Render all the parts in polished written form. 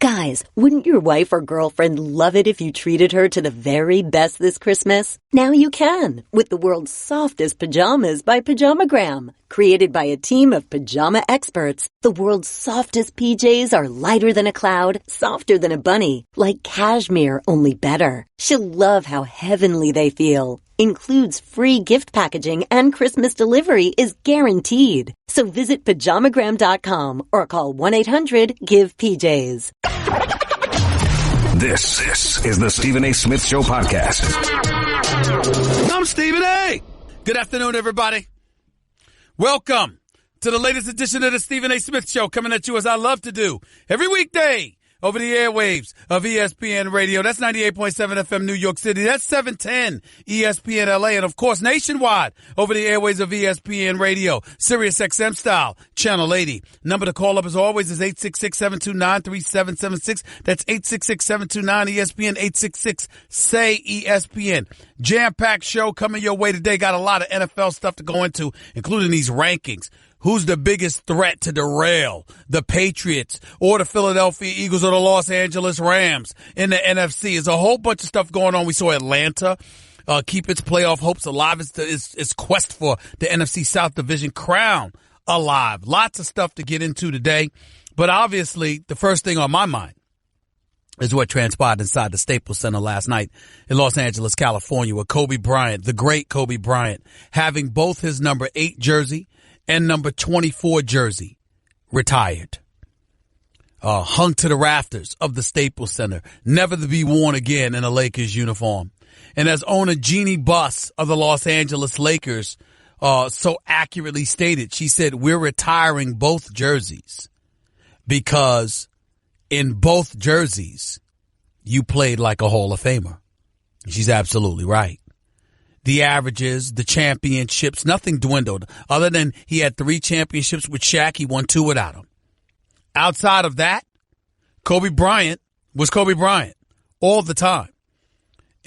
Guys, wouldn't your wife or girlfriend love it if you treated her to the very best this Christmas? Now you can, with the world's softest pajamas by Pajamagram. Created by a team of pajama experts, the world's softest PJs are lighter than a cloud, softer than a bunny, like cashmere, only better. She'll love how heavenly they feel. Includes free gift packaging and Christmas delivery is guaranteed. So visit pajamagram.com or call 1-800-GIVE-PJs. This is the Stephen A. Smith Show podcast. I'm Stephen A. Good afternoon, everybody. Welcome to the latest edition of the Stephen A. Smith Show, coming at you as I love to do every weekday over the airwaves of ESPN Radio. That's 98.7 FM New York City. That's 710 ESPN LA. And, of course, nationwide over the airwaves of ESPN Radio, Sirius XM style, Channel 80. Number to call up, as always, is 866-729-3776. That's 866-729-ESPN, 866-SAY-ESPN. Jam-packed show coming your way today. Got a lot of NFL stuff to go into, including these rankings. Who's the biggest threat to derail the Patriots or the Philadelphia Eagles or the Los Angeles Rams in the NFC? There's a whole bunch of stuff going on. We saw Atlanta keep its playoff hopes alive. Its quest for the NFC South Division crown alive. Lots of stuff to get into today. But obviously, the first thing on my mind is what transpired inside the Staples Center last night in Los Angeles, California, with Kobe Bryant, the great Kobe Bryant, having both his number 8 jersey and number 24 jersey retired, hung to the rafters of the Staples Center, never to be worn again in a Lakers uniform. And as owner Jeannie Buss of the Los Angeles Lakers so accurately stated, she said, "We're retiring both jerseys because in both jerseys, you played like a Hall of Famer." She's absolutely right. The averages, the championships, nothing dwindled other than he had 3 championships with Shaq. He won 2 without him. Outside of that, Kobe Bryant was Kobe Bryant all the time.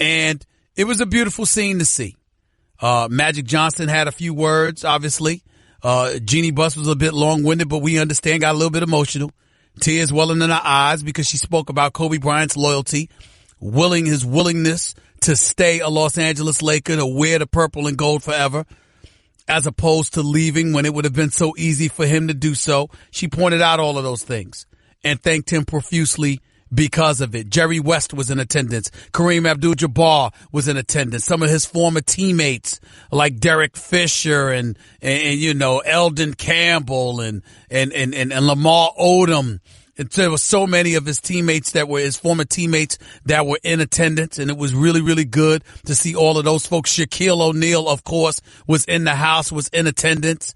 And it was a beautiful scene to see. Magic Johnson had a few words, obviously. Jeannie Buss was a bit long-winded, but we understand, got a little bit emotional. Tears welling in her eyes because she spoke about Kobe Bryant's loyalty, his willingness to stay a Los Angeles Laker, to wear the purple and gold forever, as opposed to leaving when it would have been so easy for him to do so. She pointed out all of those things and thanked him profusely because of it. Jerry West was in attendance. Kareem Abdul-Jabbar was in attendance. Some of his former teammates like Derek Fisher and you know, Eldon Campbell and Lamar Odom. There were so many of his teammates that were his former teammates that were in attendance, and it was really, really good to see all of those folks. Shaquille O'Neal, of course, was in the house, was in attendance.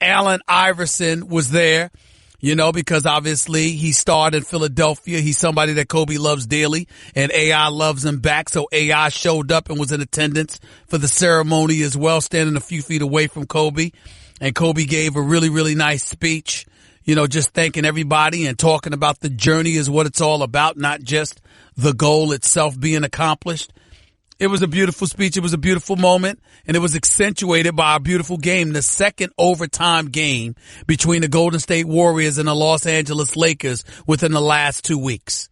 Allen Iverson was there, you know, because obviously he starred in Philadelphia. He's somebody that Kobe loves dearly, and AI loves him back. So AI showed up and was in attendance for the ceremony as well, standing a few feet away from Kobe. And Kobe gave a really, really nice speech. You know, just thanking everybody and talking about the journey is what it's all about, not just the goal itself being accomplished. It was a beautiful speech. It was a beautiful moment, and it was accentuated by a beautiful game, the second overtime game between the Golden State Warriors and the Los Angeles Lakers within the last 2 weeks.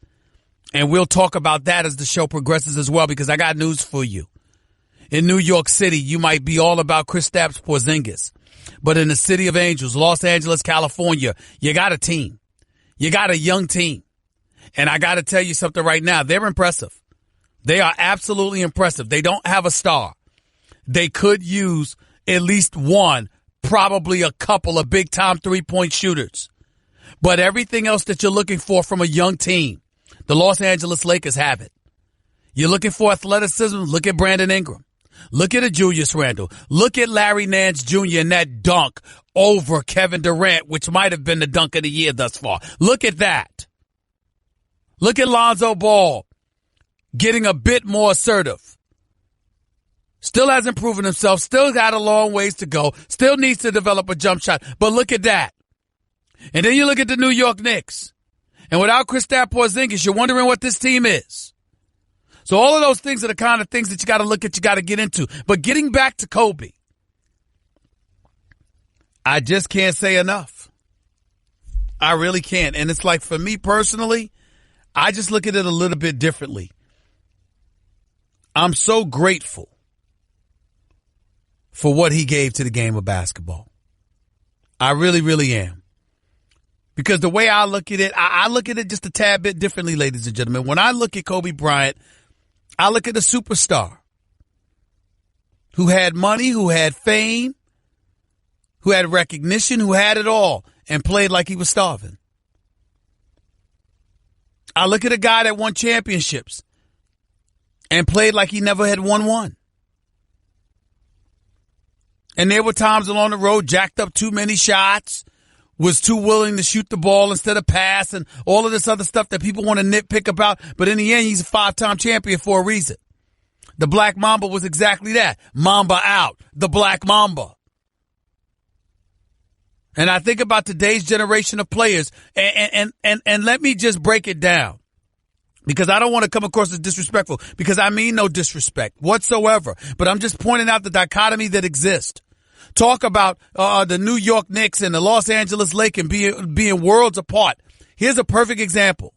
And we'll talk about that as the show progresses as well, because I got news for you. In New York City, you might be all about Kristaps Porzingis. But in the city of angels, Los Angeles, California, you got a team. You got a young team. And I got to tell you something right now. They're impressive. They are absolutely impressive. They don't have a star. They could use at least one, probably a couple of big-time three-point shooters. But everything else that you're looking for from a young team, the Los Angeles Lakers have it. You're looking for athleticism? Look at Brandon Ingram. Look at a Julius Randle. Look at Larry Nance Jr. in that dunk over Kevin Durant, which might have been the dunk of the year thus far. Look at that. Look at Lonzo Ball getting a bit more assertive. Still hasn't proven himself. Still got a long ways to go. Still needs to develop a jump shot. But look at that. And then you look at the New York Knicks. And without Kristaps Porzingis, you're wondering what this team is. So all of those things are the kind of things that you got to look at, you got to get into. But getting back to Kobe, I just can't say enough. I really can't. And it's like, for me personally, I just look at it a little bit differently. I'm so grateful for what he gave to the game of basketball. I really, really am. Because the way I look at it, I look at it just a tad bit differently, ladies and gentlemen. When I look at Kobe Bryant, I look at a superstar who had money, who had fame, who had recognition, who had it all, and played like he was starving. I look at a guy that won championships and played like he never had won one. And there were times along the road, jacked up too many shots, was too willing to shoot the ball instead of pass, and all of this other stuff that people want to nitpick about. But in the end, he's a 5-time champion for a reason. The Black Mamba was exactly that. Mamba out. The Black Mamba. And I think about today's generation of players, and let me just break it down. Because I don't want to come across as disrespectful, because I mean no disrespect whatsoever. But I'm just pointing out the dichotomy that exists. Talk about the New York Knicks and the Los Angeles Lakers being worlds apart. Here's a perfect example.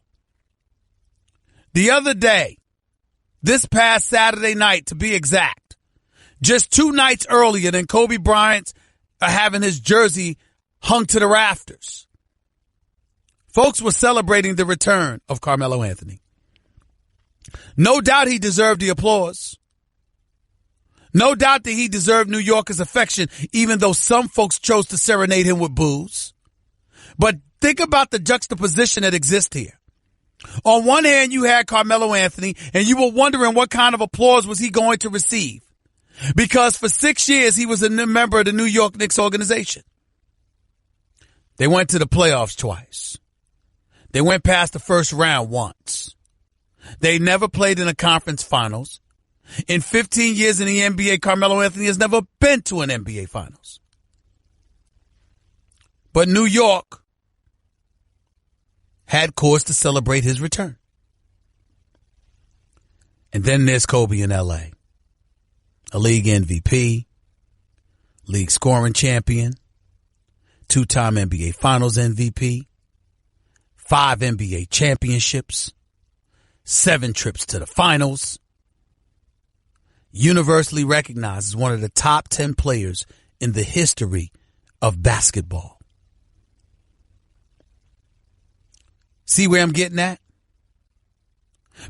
The other day, this past Saturday night to be exact, just 2 nights earlier than Kobe Bryant's having his jersey hung to the rafters, folks were celebrating the return of Carmelo Anthony. No doubt he deserved the applause. No doubt that he deserved New Yorkers' affection, even though some folks chose to serenade him with booze. But think about the juxtaposition that exists here. On one hand, you had Carmelo Anthony, and you were wondering what kind of applause was he going to receive. Because for 6 years, he was a member of the New York Knicks organization. They went to the playoffs twice. They went past the first round once. They never played in the conference finals. In 15 years in the NBA, Carmelo Anthony has never been to an NBA finals. But New York had cause to celebrate his return. And then there's Kobe in LA. A league MVP, league scoring champion, 2-time NBA Finals MVP, 5 NBA championships, 7 trips to the finals. Universally recognized as one of the top 10 players in the history of basketball. See where I'm getting at?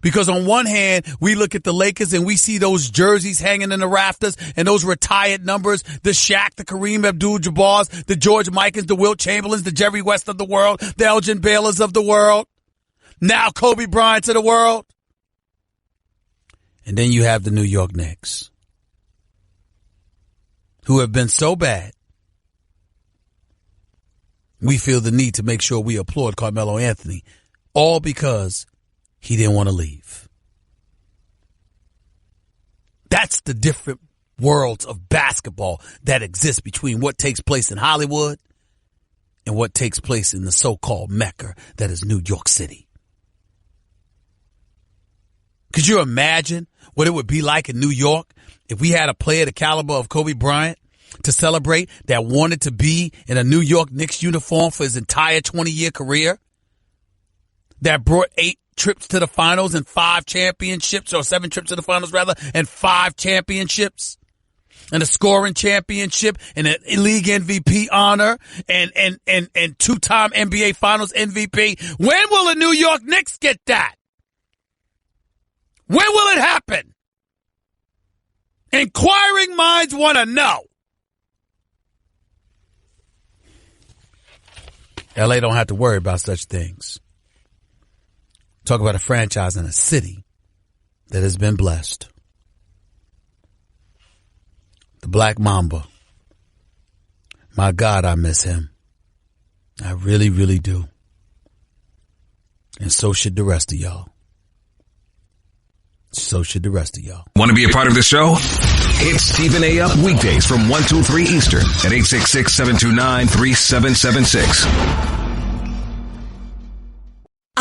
Because on one hand, we look at the Lakers and we see those jerseys hanging in the rafters and those retired numbers, the Shaq, the Kareem Abdul-Jabbars, the George Mikens, the Wilt Chamberlains, the Jerry West of the world, the Elgin Baylors of the world. Now Kobe Bryant of the world. And then you have the New York Knicks, who have been so bad, we feel the need to make sure we applaud Carmelo Anthony, all because he didn't want to leave. That's the different worlds of basketball that exist between what takes place in Hollywood and what takes place in the so-called Mecca that is New York City. Could you imagine what it would be like in New York if we had a player the caliber of Kobe Bryant to celebrate that wanted to be in a New York Knicks uniform for his entire 20-year career, that brought 8 trips to the finals and 5 championships, or 7 trips to the finals rather, and 5 championships, and a scoring championship, and a league MVP honor, and 2-time NBA Finals MVP. When will the New York Knicks get that? When will it happen? Inquiring minds want to know. LA don't have to worry about such things. Talk about a franchise in a city that has been blessed. The Black Mamba. My God, I miss him. I really, really do. And so should the rest of y'all. So should the rest of y'all. Want to be a part of the show? Hit Stephen A. Up weekdays from 1 to 3 Eastern at 866-729-3776.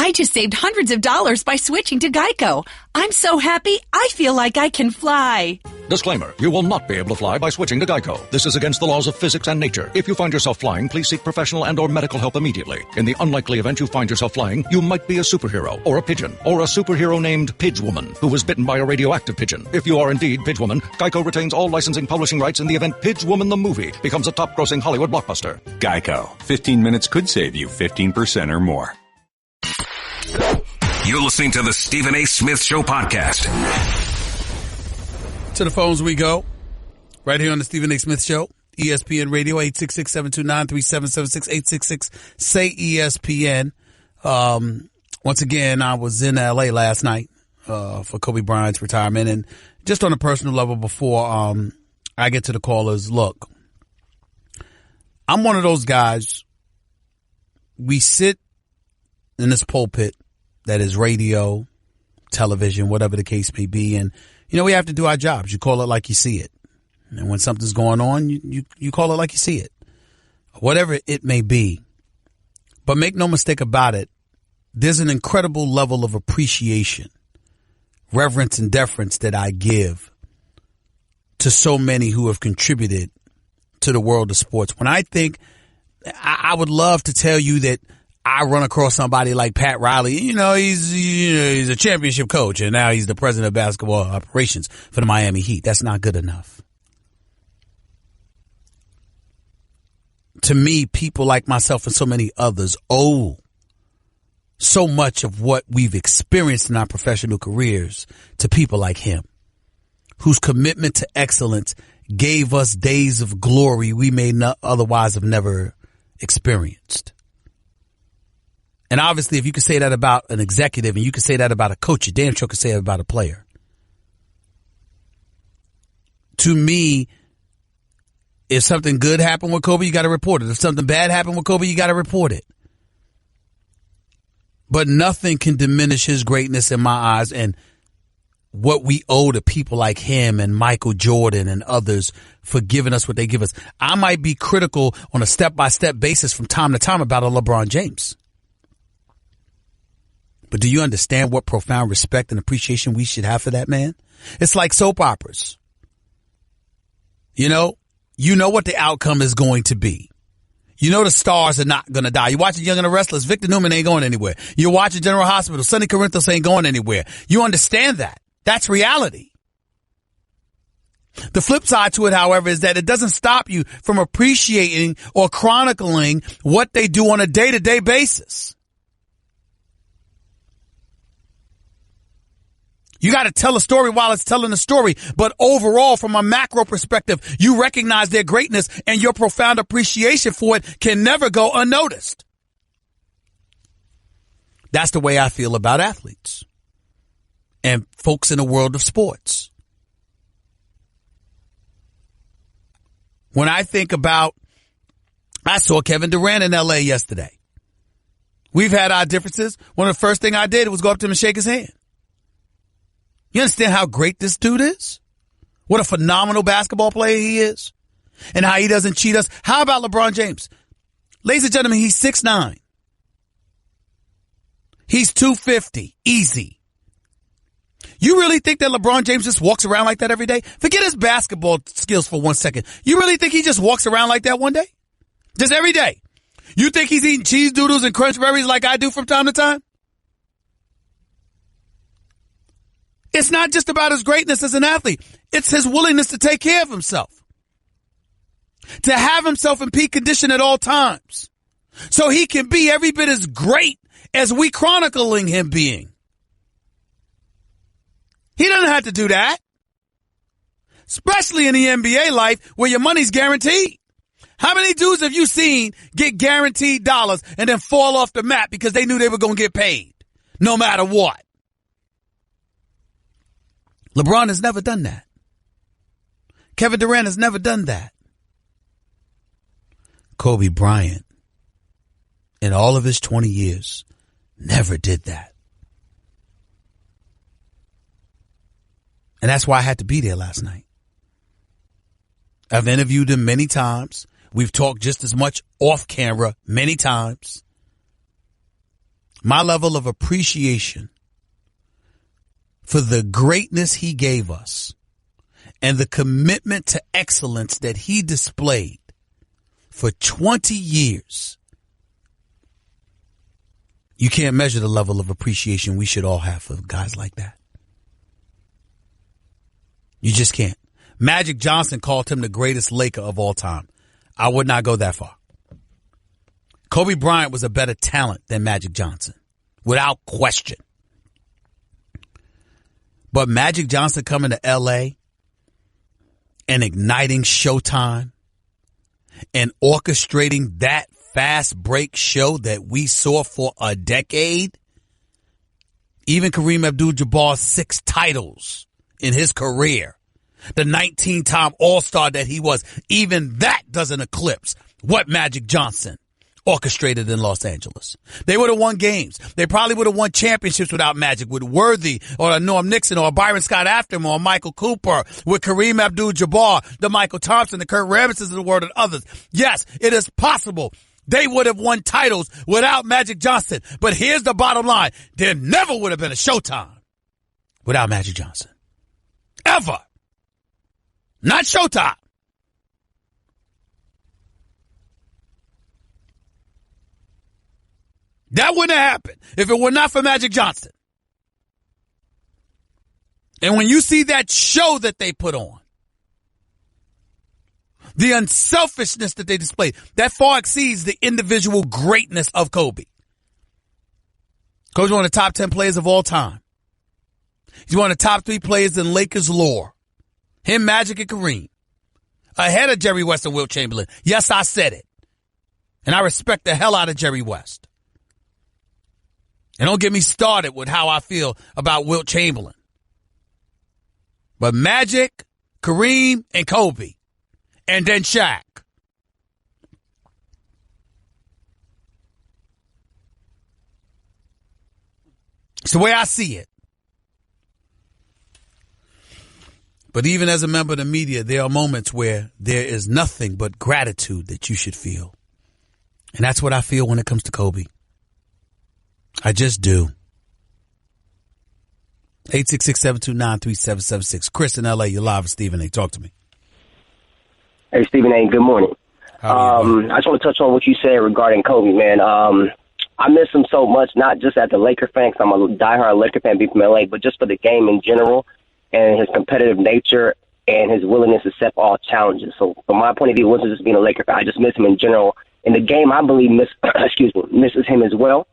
I just saved hundreds of dollars by switching to Geico. I'm so happy, I feel like I can fly. Disclaimer, you will not be able to fly by switching to Geico. This is against the laws of physics and nature. If you find yourself flying, please seek professional and or medical help immediately. In the unlikely event you find yourself flying, you might be a superhero, or a pigeon, or a superhero named Pidgewoman, who was bitten by a radioactive pigeon. If you are indeed Pidgewoman, Geico retains all licensing publishing rights in the event Pidgewoman the movie becomes a top-grossing Hollywood blockbuster. Geico. 15 minutes could save you 15% or more. You're listening to the Stephen A. Smith Show podcast. To the phones we go. Right here on the Stephen A. Smith Show. ESPN Radio, 866-729-3776, 866-SAY-ESPN. Once again, I was in L.A. last night for Kobe Bryant's retirement. And just on a personal level before I get to the callers, look, I'm one of those guys. We sit in this pulpit that is radio, television, whatever the case may be. And, you know, we have to do our jobs. You call it like you see it. And when something's going on, you call it like you see it. Whatever it may be. But make no mistake about it, there's an incredible level of appreciation, reverence, and deference that I give to so many who have contributed to the world of sports. When I think, I would love to tell you that I run across somebody like Pat Riley. He's a championship coach, and now he's the president of basketball operations for the Miami Heat. That's not good enough. To me, people like myself and so many others owe so much of what we've experienced in our professional careers to people like him, whose commitment to excellence gave us days of glory we may not otherwise have never experienced. And obviously, if you can say that about an executive and you can say that about a coach, you damn sure can say that about a player. To me, if something good happened with Kobe, you got to report it. If something bad happened with Kobe, you got to report it. But nothing can diminish his greatness in my eyes and what we owe to people like him and Michael Jordan and others for giving us what they give us. I might be critical on a step-by-step basis from time to time about a LeBron James. But do you understand what profound respect and appreciation we should have for that man? It's like soap operas. You know what the outcome is going to be. You know the stars are not going to die. You're watching Young and the Restless. Victor Newman ain't going anywhere. You're watching General Hospital. Sonny Corinthos ain't going anywhere. You understand that. That's reality. The flip side to it, however, is that it doesn't stop you from appreciating or chronicling what they do on a day-to-day basis. You got to tell a story while it's telling a story. But overall, from a macro perspective, you recognize their greatness and your profound appreciation for it can never go unnoticed. That's the way I feel about athletes and folks in the world of sports. When I think about, I saw Kevin Durant in L.A. yesterday. We've had our differences. One of the first things I did was go up to him and shake his hand. You understand how great this dude is? What a phenomenal basketball player he is? And how he doesn't cheat us. How about LeBron James? Ladies and gentlemen, he's 6'9". He's 250. Easy. You really think that LeBron James just walks around like that every day? Forget his basketball skills for 1 second. You really think he just walks around like that one day? Just every day? You think he's eating cheese doodles and crunch berries like I do from time to time? It's not just about his greatness as an athlete. It's his willingness to take care of himself. To have himself in peak condition at all times. So he can be every bit as great as we chronicling him being. He doesn't have to do that. Especially in the NBA life where your money's guaranteed. How many dudes have you seen get guaranteed dollars and then fall off the map because they knew they were going to get paid no matter what? LeBron has never done that. Kevin Durant has never done that. Kobe Bryant, in all of his 20 years, never did that. And that's why I had to be there last night. I've interviewed him many times. We've talked just as much off camera many times. my level of appreciation for the greatness he gave us and the commitment to excellence that he displayed for 20 years. You can't measure the level of appreciation we should all have for guys like that. You just can't. Magic Johnson called him the greatest Laker of all time. I would not go that far. Kobe Bryant was a better talent than Magic Johnson, without question. But Magic Johnson coming to L.A. and igniting Showtime and orchestrating that fast break show that we saw for a decade, even Kareem Abdul-Jabbar's 6 titles in his career, the 19-time All-Star that he was, even that doesn't eclipse what Magic Johnson orchestrated in Los Angeles. They would have won games. They probably would have won championships without Magic, with Worthy or Norm Nixon or Byron Scott after him or Michael Cooper, with Kareem Abdul-Jabbar, the Michael Thompson, the Kurt Ramses of the world, and others. Yes, it is possible they would have won titles without Magic Johnson. But here's the bottom line. There never would have been a Showtime without Magic Johnson. Ever. Not Showtime. That wouldn't have happened if it were not for Magic Johnson. And when you see that show that they put on, the unselfishness that they displayed, that far exceeds the individual greatness of Kobe. Kobe's one of the top 10 players of all time. He's one of the top 3 players in Lakers lore. Him, Magic, and Kareem. Ahead of Jerry West and Wilt Chamberlain. Yes, I said it. And I respect the hell out of Jerry West. And don't get me started with how I feel about Wilt Chamberlain. But Magic, Kareem, and Kobe. And then Shaq. It's the way I see it. But even as a member of the media, there are moments where there is nothing but gratitude that you should feel. And that's what I feel when it comes to Kobe. I just do. 866-729-3776. Chris in L.A., you're live with Stephen A. Talk to me. Hey, Stephen A., good morning. I just want to touch on what you said regarding Kobe, man. I miss him so much, not just as a Laker fan, because I'm a diehard Laker fan, being from L.A., but just for the game in general and his competitive nature and his willingness to accept all challenges. So from my point of view, it wasn't just being a Laker fan. I just miss him in general. And the game, I believe, misses him as well,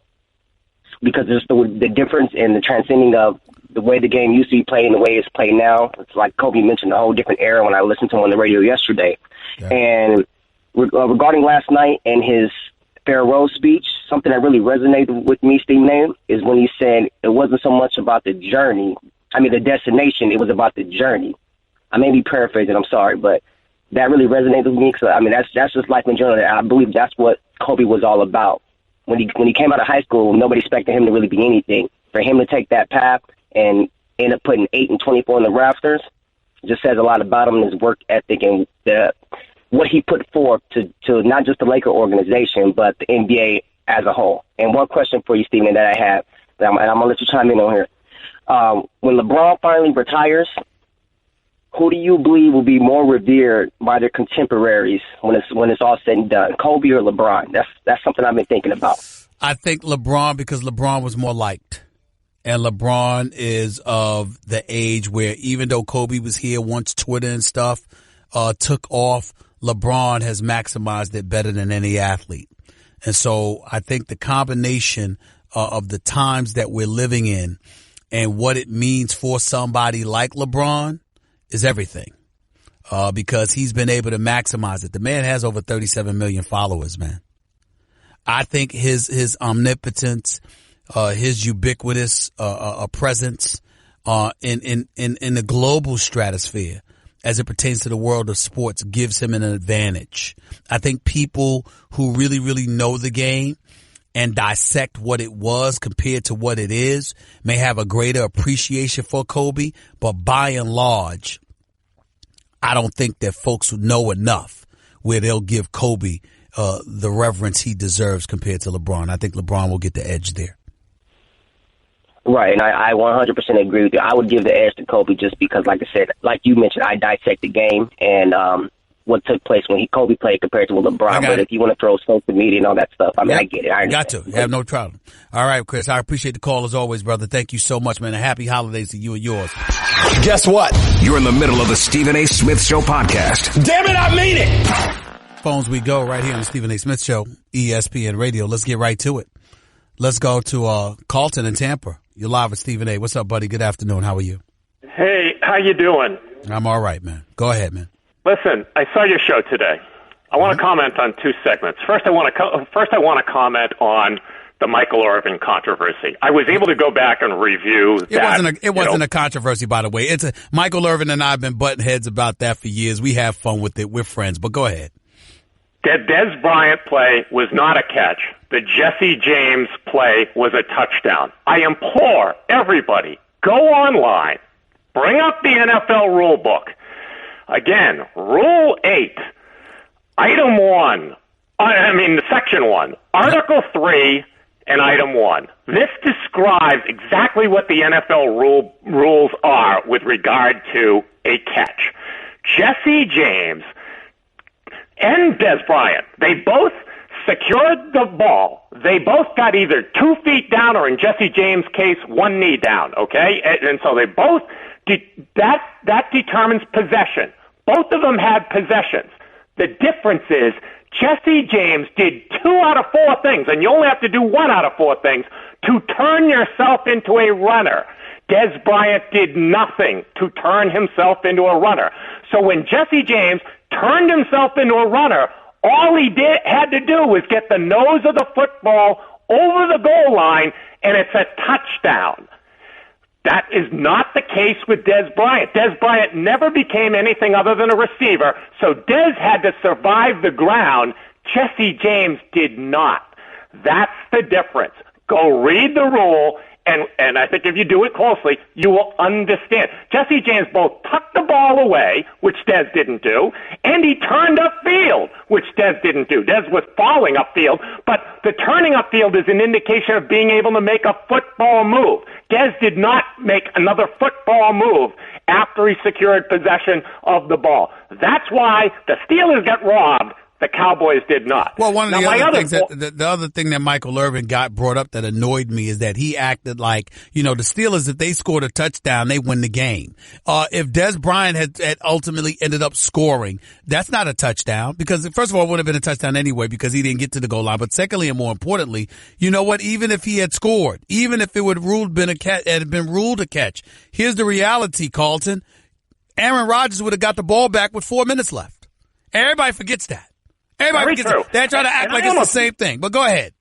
because there's the difference in the transcending of the way the game used to be played and the way it's played now. It's like Kobe mentioned, a whole different era when I listened to him on the radio yesterday. Yeah. And regarding last night and his farewell speech, something that really resonated with me, Stephen A., is when he said it wasn't so much about the journey. I mean, the destination, it was about the journey. I may be paraphrasing, I'm sorry, but that really resonated with me. Cause, I mean, that's just life in general. I believe that's what Kobe was all about. When he came out of high school, nobody expected him to really be anything. For him to take that path and end up putting 8 and 24 in the rafters just says a lot about him and his work ethic and what he put forth to not just the Laker organization, but the NBA as a whole. And one question for you, Stephen, that I have, and I'm going to let you chime in on here. When LeBron finally retires, who do you believe will be more revered by their contemporaries when it's all said and done, Kobe or LeBron? That's something I've been thinking about. I think LeBron, because LeBron was more liked. And LeBron is of the age where even though Kobe was here once Twitter and stuff took off, LeBron has maximized it better than any athlete. And so I think the combination of the times that we're living in and what it means for somebody like LeBron is everything, because he's been able to maximize it. The man has over 37 million followers, man. I think his omnipotence, his ubiquitous presence in the global stratosphere as it pertains to the world of sports gives him an advantage. I think people who really, really know the game and dissect what it was compared to what it is may have a greater appreciation for Kobe, but by and large, I don't think that folks know enough where they'll give Kobe the reverence he deserves compared to LeBron. I think LeBron will get the edge there. Right, and I 100% agree with you. I would give the edge to Kobe just because, like I said, like you mentioned, I dissect the game and what took place when Kobe played compared to LeBron. But if you want to throw social media and all that stuff, I mean, I get it. I got to. You have no problem. All right, Chris, I appreciate the call as always, brother. Thank you so much, man. And happy holidays to you and yours. Guess what? You're in the middle of the Stephen A. Smith Show podcast. Damn it, I mean it! Phones we go right here on the Stephen A. Smith Show, ESPN Radio. Let's get right to it. Let's go to Carlton in Tampa. You're live with Stephen A. What's up, buddy? Good afternoon. How are you? Hey, how you doing? I'm all right, man. Go ahead, man. Listen, I saw your show today. I want to comment on two segments. First, I want to comment on the Michael Irvin controversy. I was able to go back and review that. It wasn't a controversy, by the way. Michael Irvin and I have been butting heads about that for years. We have fun with it. We're friends, but go ahead. The Des Bryant play was not a catch. The Jesse James play was a touchdown. I implore everybody, go online, bring up the NFL rule book. Again, Rule 8, Item 1, Section 1, Article 3, and Item 1. This describes exactly what the NFL rules are with regard to a catch. Jesse James and Des Bryant, they both secured the ball. They both got either 2 feet down or, in Jesse James' case, 1 knee down, okay? And so they both, that determines possession. Both of them had possessions. The difference is Jesse James did 2 out of 4 things, and you only have to do 1 out of 4 things to turn yourself into a runner. Des Bryant did nothing to turn himself into a runner. So when Jesse James turned himself into a runner, all he had to do was get the nose of the football over the goal line, and it's a touchdown. That is not the case with Des Bryant. Des Bryant never became anything other than a receiver, so Des had to survive the ground. Jesse James did not. That's the difference. Go read the rule, and I think if you do it closely, you will understand. Jesse James both tucked the ball away, which Des didn't do, and he turned upfield, which Des didn't do. Des was falling upfield, but the turning upfield is an indication of being able to make a football move. Des did not make another football move after he secured possession of the ball. That's why the Steelers got robbed. The Cowboys did not. Well, one of the other things the other thing that Michael Irvin got brought up that annoyed me is that he acted like, the Steelers, if they scored a touchdown, they win the game. If Des Bryant had ultimately ended up scoring, that's not a touchdown because, first of all, it would have been a touchdown anyway because he didn't get to the goal line. But secondly, and more importantly, you know what? Even if he had scored, even if it would have been ruled a catch, here's the reality, Carlton. Aaron Rodgers would have got the ball back with 4 minutes left. Everybody forgets that. Everybody forgets it. They're trying to act like it's the same thing. But go ahead.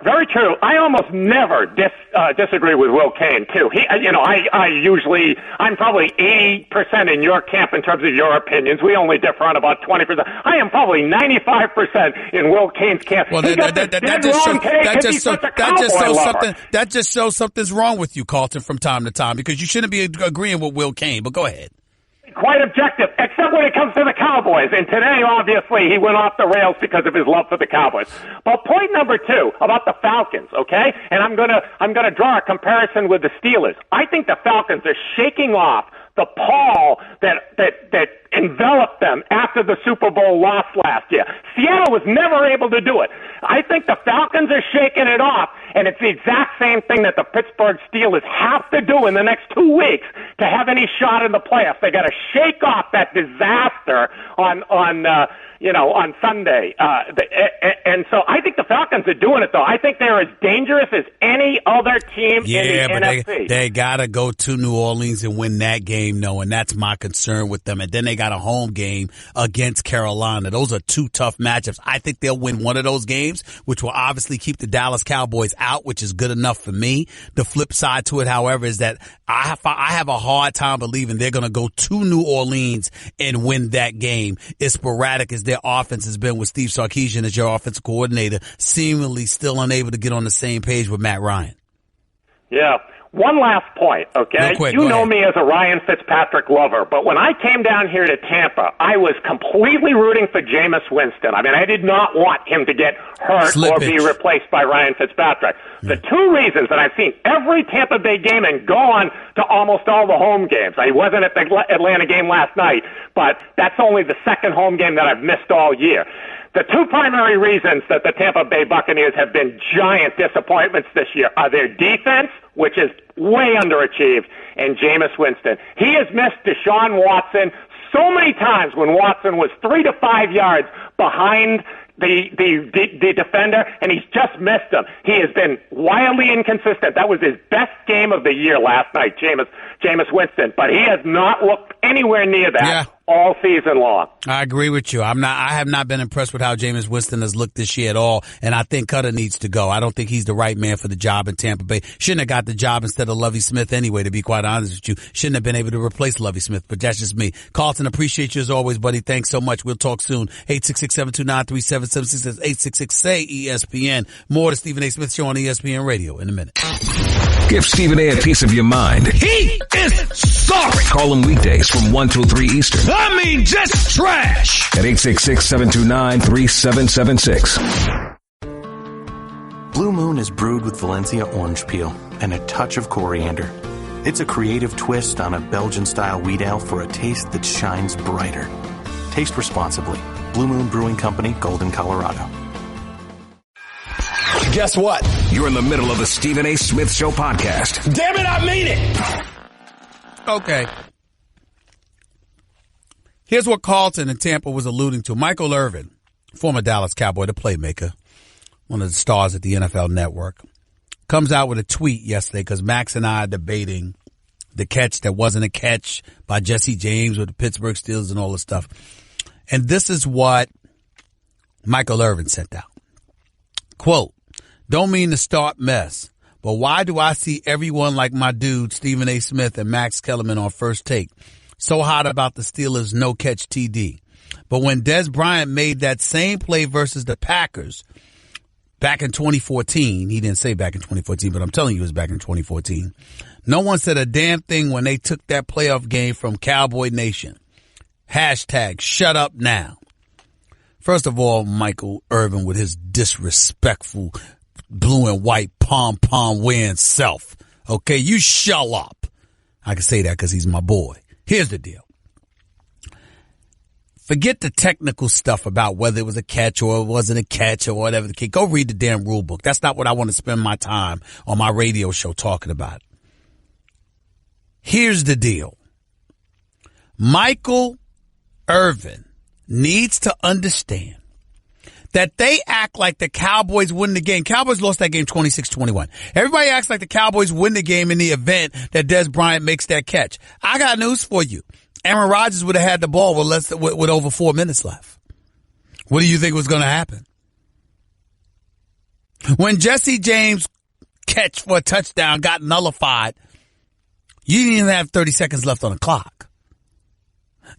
Very true. I almost never disagree with Will Cain too. I'm probably 80% in your camp in terms of your opinions. We only differ on about 20%. I am probably 95% in Will Cain's camp. Well, that just shows something's wrong with you, Carlton, from time to time because you shouldn't be agreeing with Will Cain. But go ahead. Quite objective, except when it comes to the Cowboys. And today, obviously, he went off the rails because of his love for the Cowboys. But point number 2 about the Falcons, okay? And I'm gonna draw a comparison with the Steelers. I think the Falcons are shaking off the pall that enveloped them after the Super Bowl loss last year. Seattle was never able to do it. I think the Falcons are shaking it off, and it's the exact same thing that the Pittsburgh Steelers have to do in the next 2 weeks to have any shot in the playoffs. They got to shake off that disaster on Sunday. And so I think the Falcons are doing it, though. I think they're as dangerous as any other team in the NFC. They got to go to New Orleans and win that game, though, and that's my concern with them. And then they got a home game against Carolina. Those are 2 tough matchups. I think they'll win one of those games, which will obviously keep the Dallas Cowboys out, which is good enough for me. The flip side to it, however, is that I have a hard time believing they're going to go to New Orleans and win that game. As sporadic as their offense has been with Steve Sarkisian as your offensive coordinator, seemingly still unable to get on the same page with Matt Ryan. Yeah. One last point, okay? Quick, you know me as a Ryan Fitzpatrick lover, but when I came down here to Tampa, I was completely rooting for Jameis Winston. I mean, I did not want him to get hurt or be replaced by Ryan Fitzpatrick. The two reasons that I've seen every Tampa Bay game and gone to almost all the home games. I wasn't at the Atlanta game last night, but that's only the second home game that I've missed all year. The two primary reasons that the Tampa Bay Buccaneers have been giant disappointments this year are their defense, which is way underachieved, and Jameis Winston. He has missed Deshaun Watson so many times when Watson was 3 to 5 yards behind the defender, and he's just missed him. He has been wildly inconsistent. That was his best game of the year last night, Jameis Winston, but he has not looked anywhere near that all season long. I agree with you. I have not been impressed with how Jameis Winston has looked this year at all, and I think Cutter needs to go. I don't think he's the right man for the job in Tampa Bay. Shouldn't have got the job instead of Lovie Smith anyway, to be quite honest with you. Shouldn't have been able to replace Lovie Smith, but that's just me. Carlton, appreciate you as always, buddy. Thanks so much. We'll talk soon. 866-729-3776. 866-SAY-ESPN. More to Stephen A. Smith Show on ESPN Radio in a minute. Give Stephen A. piece of your mind. He is sorry. Call him weekdays from 1 till 3 Eastern. I mean, just trash. At 866-729-3776. Blue Moon is brewed with Valencia orange peel and a touch of coriander. It's a creative twist on a Belgian-style wheat ale for a taste that shines brighter. Taste responsibly. Blue Moon Brewing Company, Golden, Colorado. Guess what? You're in the middle of the Stephen A. Smith Show podcast. Damn it, I mean it! Okay. Here's what Carlton in Tampa was alluding to. Michael Irvin, former Dallas Cowboy, the playmaker, one of the stars at the NFL Network, comes out with a tweet yesterday because Max and I are debating the catch that wasn't a catch by Jesse James with the Pittsburgh Steelers and all this stuff. And this is what Michael Irvin sent out. Quote, don't mean to start mess, but why do I see everyone like my dude Stephen A. Smith and Max Kellerman on First Take so hot about the Steelers' no-catch TD? But when Dez Bryant made that same play versus the Packers back in 2014, he didn't say back in 2014, but I'm telling you it was back in 2014, no one said a damn thing when they took that playoff game from Cowboy Nation. Hashtag shut up now. First of all, Michael Irvin with his disrespectful blue and white pom-pom wearing self. Okay, you shut up. I can say that because he's my boy. Here's the deal. Forget the technical stuff about whether it was a catch or it wasn't a catch or whatever the case. Go read the damn rule book. That's not what I want to spend my time on my radio show talking about. Here's the deal. Michael Irvin needs to understand that they act like the Cowboys win the game. Cowboys lost that game 26-21. Everybody acts like the Cowboys win the game in the event that Dez Bryant makes that catch. I got news for you. Aaron Rodgers would have had the ball with over 4 minutes left. What do you think was going to happen? When Jesse James' catch for a touchdown got nullified, you didn't even have 30 seconds left on the clock.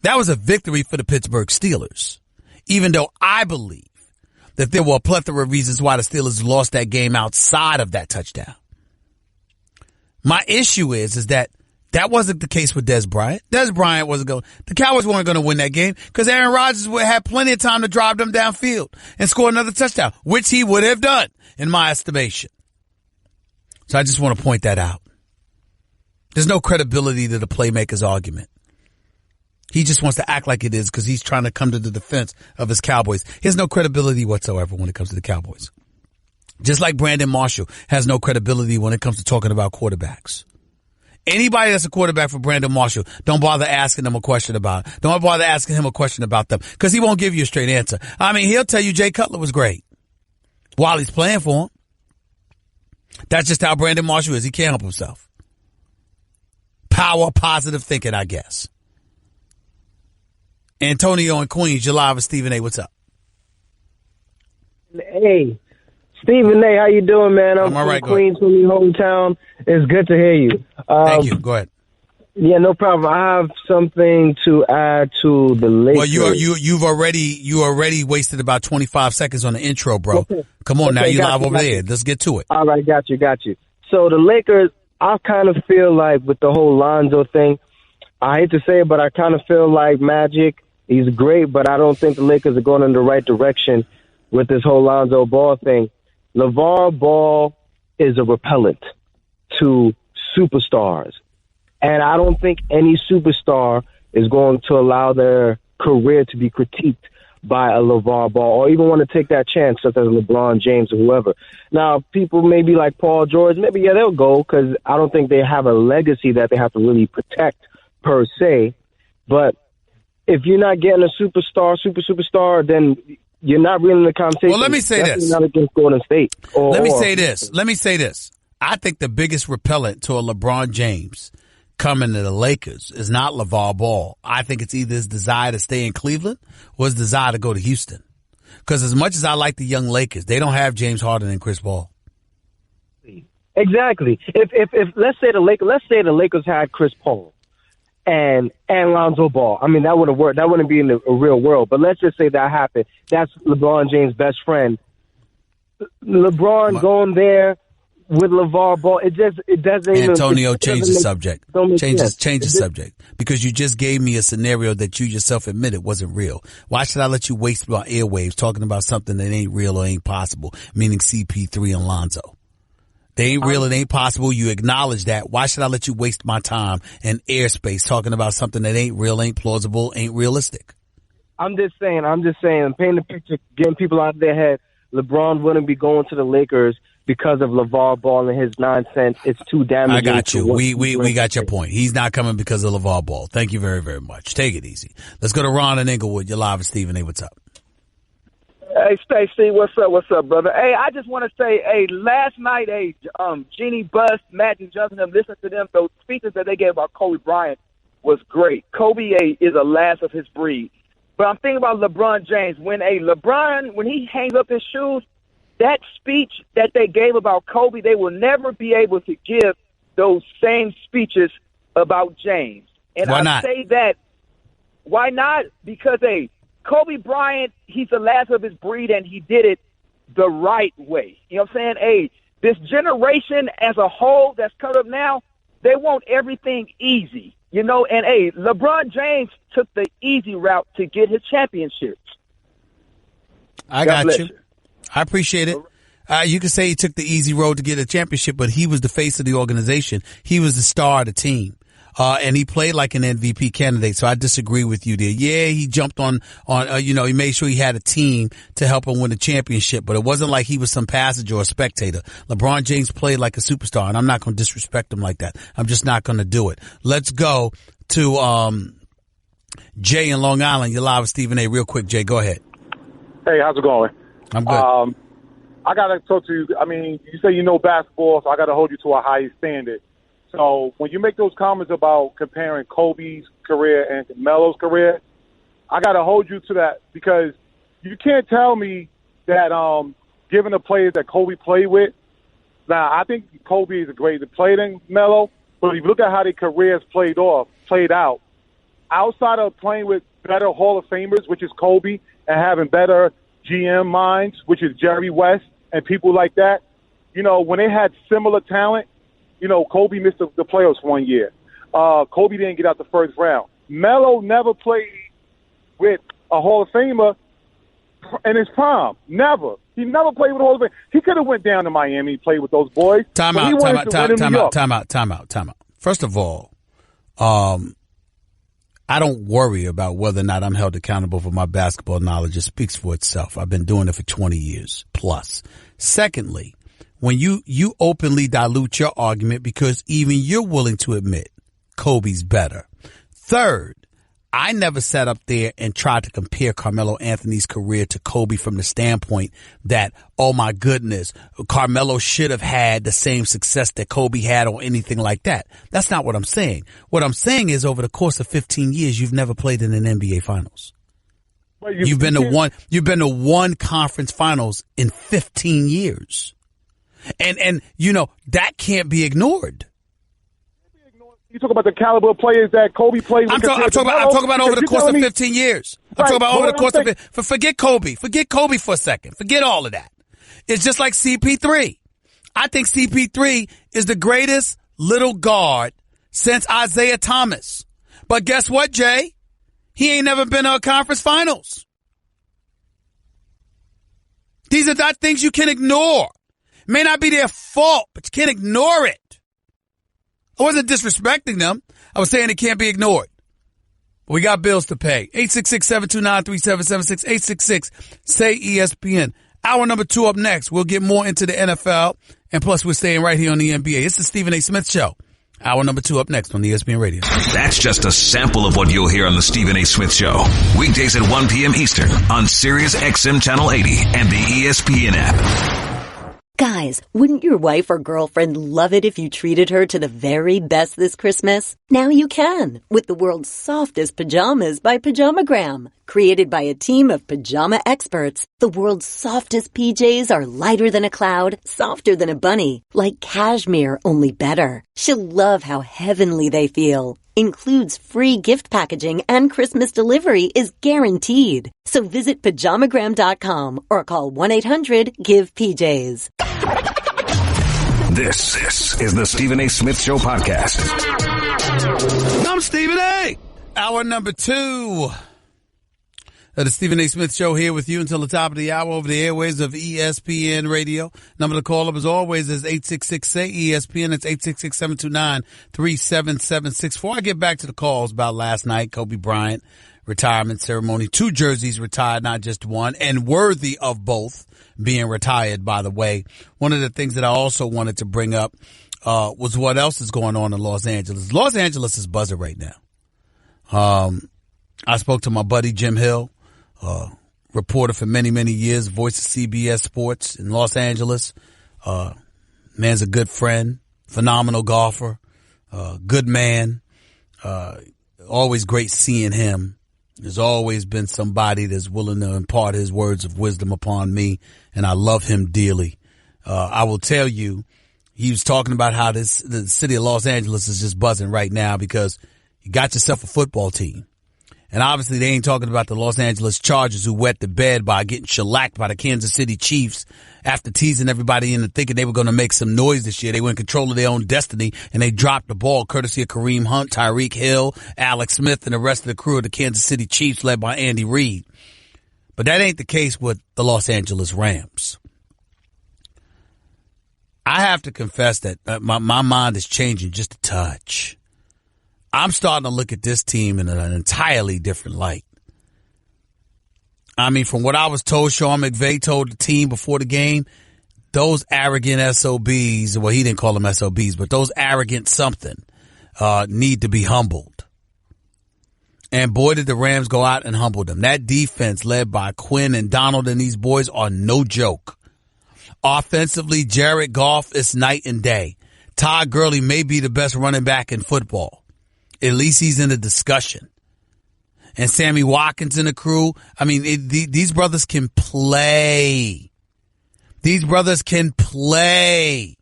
That was a victory for the Pittsburgh Steelers, even though I believe that there were a plethora of reasons why the Steelers lost that game outside of that touchdown. My issue is that wasn't the case with Dez Bryant. Dez Bryant wasn't going. The Cowboys weren't going to win that game because Aaron Rodgers would have plenty of time to drive them downfield and score another touchdown, which he would have done, in my estimation. So I just want to point that out. There's no credibility to the playmaker's argument. He just wants to act like it is because he's trying to come to the defense of his Cowboys. He has no credibility whatsoever when it comes to the Cowboys. Just like Brandon Marshall has no credibility when it comes to talking about quarterbacks. Anybody that's a quarterback for Brandon Marshall, don't bother asking them a question about it. Don't bother asking him a question about them because he won't give you a straight answer. I mean, he'll tell you Jay Cutler was great while he's playing for him. That's just how Brandon Marshall is. He can't help himself. Power, positive thinking, I guess. Antonio in Queens, you're live with Stephen A. What's up? Hey, Stephen A., how you doing, man? I'm all right, from Queens, from your hometown. It's good to hear you. Thank you. Go ahead. Yeah, no problem. I have something to add to the Lakers. Well, you already wasted about 25 seconds on the intro, bro. Okay. Come on, now you live over there. Let's get to it. All right, got you. So the Lakers, I kind of feel like with the whole Lonzo thing, I hate to say it, but I kind of feel like Magic, he's great, but I don't think the Lakers are going in the right direction with this whole Lonzo Ball thing. LeVar Ball is a repellent to superstars. And I don't think any superstar is going to allow their career to be critiqued by a LeVar Ball or even want to take that chance, such as LeBron James or whoever. Now, people maybe like Paul George, maybe, yeah, they'll go because I don't think they have a legacy that they have to really protect per se. But if you're not getting a superstar, then you're not really in the conversation. Well, let me say this. Not against Golden State. Let me say this. I think the biggest repellent to a LeBron James coming to the Lakers is not LeVar Ball. I think it's either his desire to stay in Cleveland or his desire to go to Houston. Because as much as I like the young Lakers, they don't have James Harden and Chris Paul. Exactly. If let's say the Lakers had Chris Paul and Lonzo Ball. I mean, that would have worked. That wouldn't be in the real world. But let's just say that happened. That's LeBron James' best friend. LeBron going there with LeVar Ball, it doesn't even... Antonio, change the subject. Change the subject. Because you just gave me a scenario that you yourself admitted wasn't real. Why should I let you waste my airwaves talking about something that ain't real or ain't possible, meaning CP3 and Lonzo? They ain't real, it ain't possible. You acknowledge that. Why should I let you waste my time and airspace talking about something that ain't real, ain't plausible, ain't realistic? I'm just saying, painting the picture, getting people out of their head. LeBron wouldn't be going to the Lakers because of LeVar Ball and his nonsense. It's too damaging. I got you. We got your point. He's not coming because of LeVar Ball. Thank you very, very much. Take it easy. Let's go to Ron in Inglewood. You're live with Stephen A. What's up? Hey, Stacey, what's up, brother? Hey, I just want to say, last night, Jeannie Buss, Magic Johnson, listening to them, those speeches that they gave about Kobe Bryant was great. Kobe is a last of his breed. But I'm thinking about LeBron James. When he hangs up his shoes, that speech that they gave about Kobe, they will never be able to give those same speeches about James. And why not? Say that. Why not? Because, Kobe Bryant, he's the last of his breed, and he did it the right way. You know what I'm saying? This generation as a whole that's coming up now, they want everything easy. You know, and LeBron James took the easy route to get his championships. I got you. I appreciate it. You can say he took the easy road to get a championship, but he was the face of the organization. He was the star of the team. And he played like an MVP candidate. So I disagree with you there. Yeah, he jumped on, he made sure he had a team to help him win a championship, but it wasn't like he was some passenger or spectator. LeBron James played like a superstar, and I'm not going to disrespect him like that. I'm just not going to do it. Let's go to, Jay in Long Island. You're live with Stephen A. Real quick, Jay, go ahead. Hey, how's it going? I'm good. I got to talk to you. I mean, you say you know basketball, so I got to hold you to a high standard. So when you make those comments about comparing Kobe's career and Melo's career, I got to hold you to that because you can't tell me that given the players that Kobe played with, now I think Kobe is a greater player than Melo, but if you look at how their careers played out, outside of playing with better Hall of Famers, which is Kobe, and having better GM minds, which is Jerry West and people like that, when they had similar talent, Kobe missed the playoffs one year. Kobe didn't get out the first round. Melo never played with a Hall of Famer in his prime. Never. He never played with a Hall of Famer. He could have went down to Miami and played with those boys. Time out. First of all, I don't worry about whether or not I'm held accountable for my basketball knowledge. It speaks for itself. I've been doing it for 20 years plus. Secondly, when you openly dilute your argument because even you're willing to admit Kobe's better. Third, I never sat up there and tried to compare Carmelo Anthony's career to Kobe from the standpoint that, oh my goodness, Carmelo should have had the same success that Kobe had or anything like that. That's not what I'm saying. What I'm saying is over the course of 15 years, you've never played in an NBA Finals. Well, you've been to one conference finals in 15 years. And that can't be ignored. You talk about the caliber of players that Kobe played with. I'm talking about over the course of 15 years. I'm talking about over the course of forget Kobe. Forget Kobe for a second. Forget all of that. It's just like CP3. I think CP3 is the greatest little guard since Isaiah Thomas. But guess what, Jay? He ain't never been to a conference finals. These are not things you can ignore. May not be their fault, but you can't ignore it. I wasn't disrespecting them. I was saying it can't be ignored. But we got bills to pay. 866-729-3776. 866-SAY-ESPN. Hour number 2 up next. We'll get more into the NFL. And plus, we're staying right here on the NBA. It's the Stephen A. Smith Show. Hour number 2 up next on the ESPN Radio. That's just a sample of what you'll hear on the Stephen A. Smith Show. Weekdays at 1 p.m. Eastern on Sirius XM Channel 80 and the ESPN app. Guys, wouldn't your wife or girlfriend love it if you treated her to the very best this Christmas? Now you can, with the world's softest pajamas by Pajamagram. Created by a team of pajama experts, the world's softest PJs are lighter than a cloud, softer than a bunny, like cashmere, only better. She'll love how heavenly they feel. Includes free gift packaging and Christmas delivery is guaranteed. So visit pajamagram.com or call 1-800-GIVE-PJs. This is the Stephen A. Smith Show podcast. I'm Stephen A. Hour number 2 of the Stephen A. Smith Show here with you until the top of the hour over the airways of ESPN Radio. Number to call up as always is 866-SAY-ESPN. It's 866-729-3776. Before I get back to the calls about last night, Kobe Bryant retirement ceremony. 2 jerseys retired, not just one, and worthy of both being retired, by the way. One of the things that I also wanted to bring up was what else is going on in Los Angeles. Los Angeles is buzzing right now. I spoke to my buddy Jim Hill, reporter for many, many years, voice of CBS Sports in Los Angeles. Man's a good friend, phenomenal golfer, good man. Always great seeing him. There's always been somebody that's willing to impart his words of wisdom upon me, and I love him dearly. I will tell you, he was talking about how the city of Los Angeles is just buzzing right now because you got yourself a football team. And obviously they ain't talking about the Los Angeles Chargers who wet the bed by getting shellacked by the Kansas City Chiefs after teasing everybody into thinking they were going to make some noise this year. They were in control of their own destiny and they dropped the ball courtesy of Kareem Hunt, Tyreek Hill, Alex Smith, and the rest of the crew of the Kansas City Chiefs led by Andy Reid. But that ain't the case with the Los Angeles Rams. I have to confess that my mind is changing just a touch. I'm starting to look at this team in an entirely different light. I mean, from what I was told, Sean McVay told the team before the game, those arrogant SOBs, well, he didn't call them SOBs, but those arrogant something need to be humbled. And boy, did the Rams go out and humble them. That defense led by Quinn and Donald and these boys are no joke. Offensively, Jared Goff is night and day. Todd Gurley may be the best running back in football. At least he's in the discussion. And Sammy Watkins and the crew, I mean, these brothers can play. These brothers can play.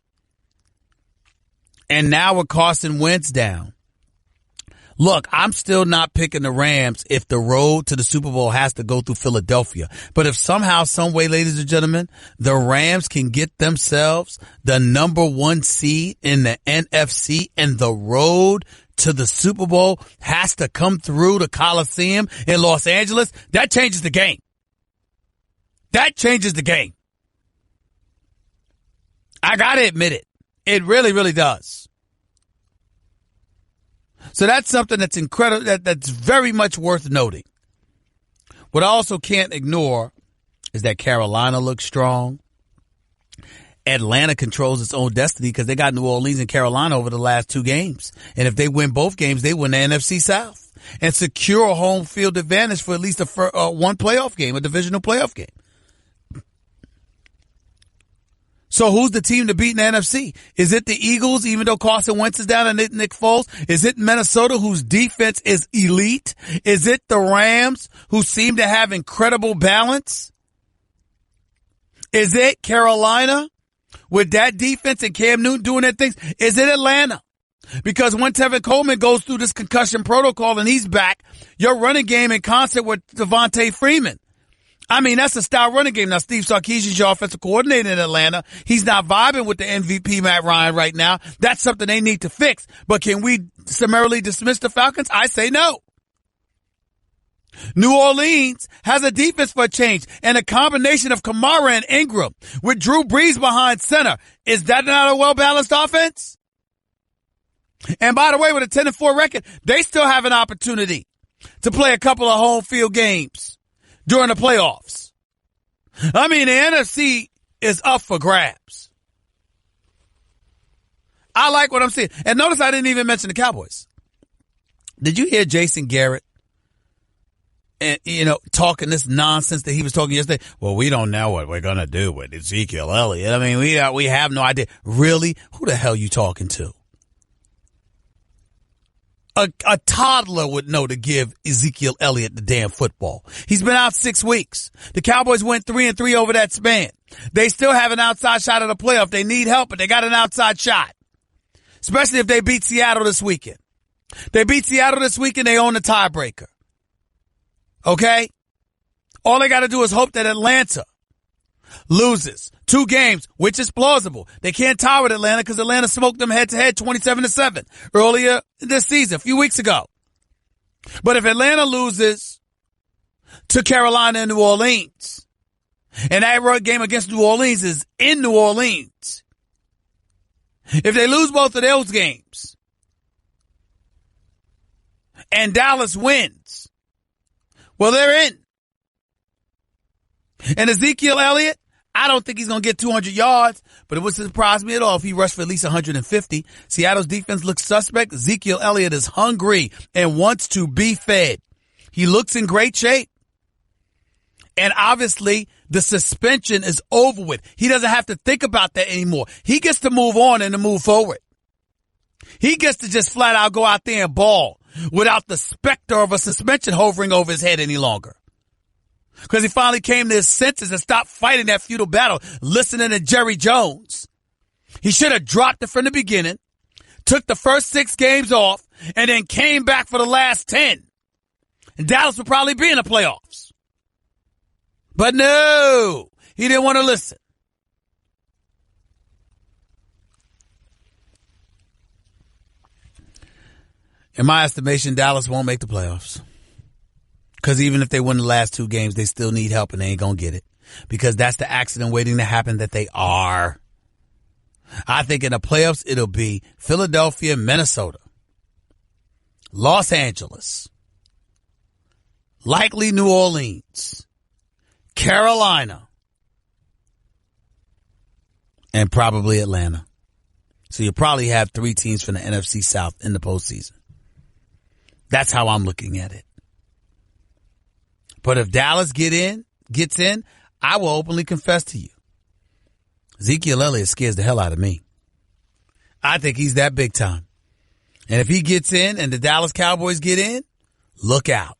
And now with Carson Wentz down. Look, I'm still not picking the Rams if the road to the Super Bowl has to go through Philadelphia. But if somehow, some way, ladies and gentlemen, the Rams can get themselves the number 1 seed in the NFC and the road to the Super Bowl has to come through the Coliseum in Los Angeles, that changes the game. That changes the game. I gotta admit it. It really, really does. So that's something that's incredible, that's very much worth noting. What I also can't ignore is that Carolina looks strong. Atlanta controls its own destiny because they got New Orleans and Carolina over the last 2 games. And if they win both games, they win the NFC South and secure a home field advantage for at least one playoff game, a divisional playoff game. So who's the team to beat in the NFC? Is it the Eagles, even though Carson Wentz is down and Nick Foles? Is it Minnesota, whose defense is elite? Is it the Rams, who seem to have incredible balance? Is it Carolina, with that defense and Cam Newton doing their things? Is it Atlanta? Because when Tevin Coleman goes through this concussion protocol and he's back, your running game in concert with Devontae Freeman, I mean, that's a style running game. Now, Steve Sarkisian's your offensive coordinator in Atlanta. He's not vibing with the MVP Matt Ryan right now. That's something they need to fix. But can we summarily dismiss the Falcons? I say no. New Orleans has a defense for a change and a combination of Kamara and Ingram with Drew Brees behind center. Is that not a well-balanced offense? And by the way, with a 10-4 record, they still have an opportunity to play a couple of home field games during the playoffs. I mean, the NFC is up for grabs. I like what I'm seeing. And notice I didn't even mention the Cowboys. Did you hear Jason Garrett, and, talking this nonsense that he was talking yesterday? Well, we don't know what we're going to do with Ezekiel Elliott. I mean, we have no idea. Really? Who the hell you talking to? A toddler would know to give Ezekiel Elliott the damn football. He's been out 6 weeks. The Cowboys went 3-3 over that span. They still have an outside shot at the playoff. They need help, but they got an outside shot. Especially if they beat Seattle this weekend. They beat Seattle this weekend, they own the tiebreaker. Okay? All they got to do is hope that Atlanta loses 2 games, which is plausible. They can't tie with Atlanta because Atlanta smoked them head-to-head 27-7 earlier this season, a few weeks ago. But if Atlanta loses to Carolina and New Orleans, and that road game against New Orleans is in New Orleans, if they lose both of those games and Dallas wins, well, they're in. And Ezekiel Elliott, I don't think he's going to get 200 yards, but it wouldn't surprise me at all if he rushed for at least 150. Seattle's defense looks suspect. Ezekiel Elliott is hungry and wants to be fed. He looks in great shape. And obviously, the suspension is over with. He doesn't have to think about that anymore. He gets to move on and to move forward. He gets to just flat out go out there and ball without the specter of a suspension hovering over his head any longer. Because he finally came to his senses and stopped fighting that feudal battle, listening to Jerry Jones. He should have dropped it from the beginning, took the first 6 games off, and then came back for the last 10. And Dallas would probably be in the playoffs. But no, he didn't want to listen. In my estimation, Dallas won't make the playoffs. Because even if they win the last 2 games, they still need help and they ain't going to get it. Because that's the accident waiting to happen that they are. I think in the playoffs, it'll be Philadelphia, Minnesota, Los Angeles, likely New Orleans, Carolina, and probably Atlanta. So you'll probably have 3 teams from the NFC South in the postseason. That's how I'm looking at it. But if Dallas gets in, I will openly confess to you. Ezekiel Elliott scares the hell out of me. I think he's that big time. And if he gets in and the Dallas Cowboys get in, look out.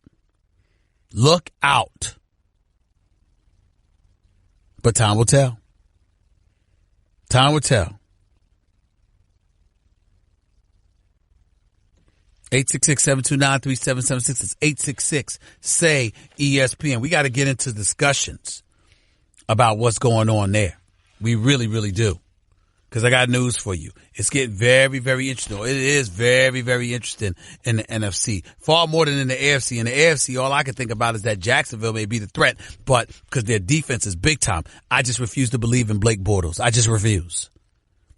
Look out. But time will tell. Time will tell. 866-729-3776. It's 866-SAY-ESPN. We got to get into discussions about what's going on there. We really, really do. Because I got news for you. It's getting very, very interesting. It is very, very interesting in the NFC. Far more than in the AFC. In the AFC, all I can think about is that Jacksonville may be the threat, but because their defense is big time, I just refuse to believe in Blake Bortles. I just refuse.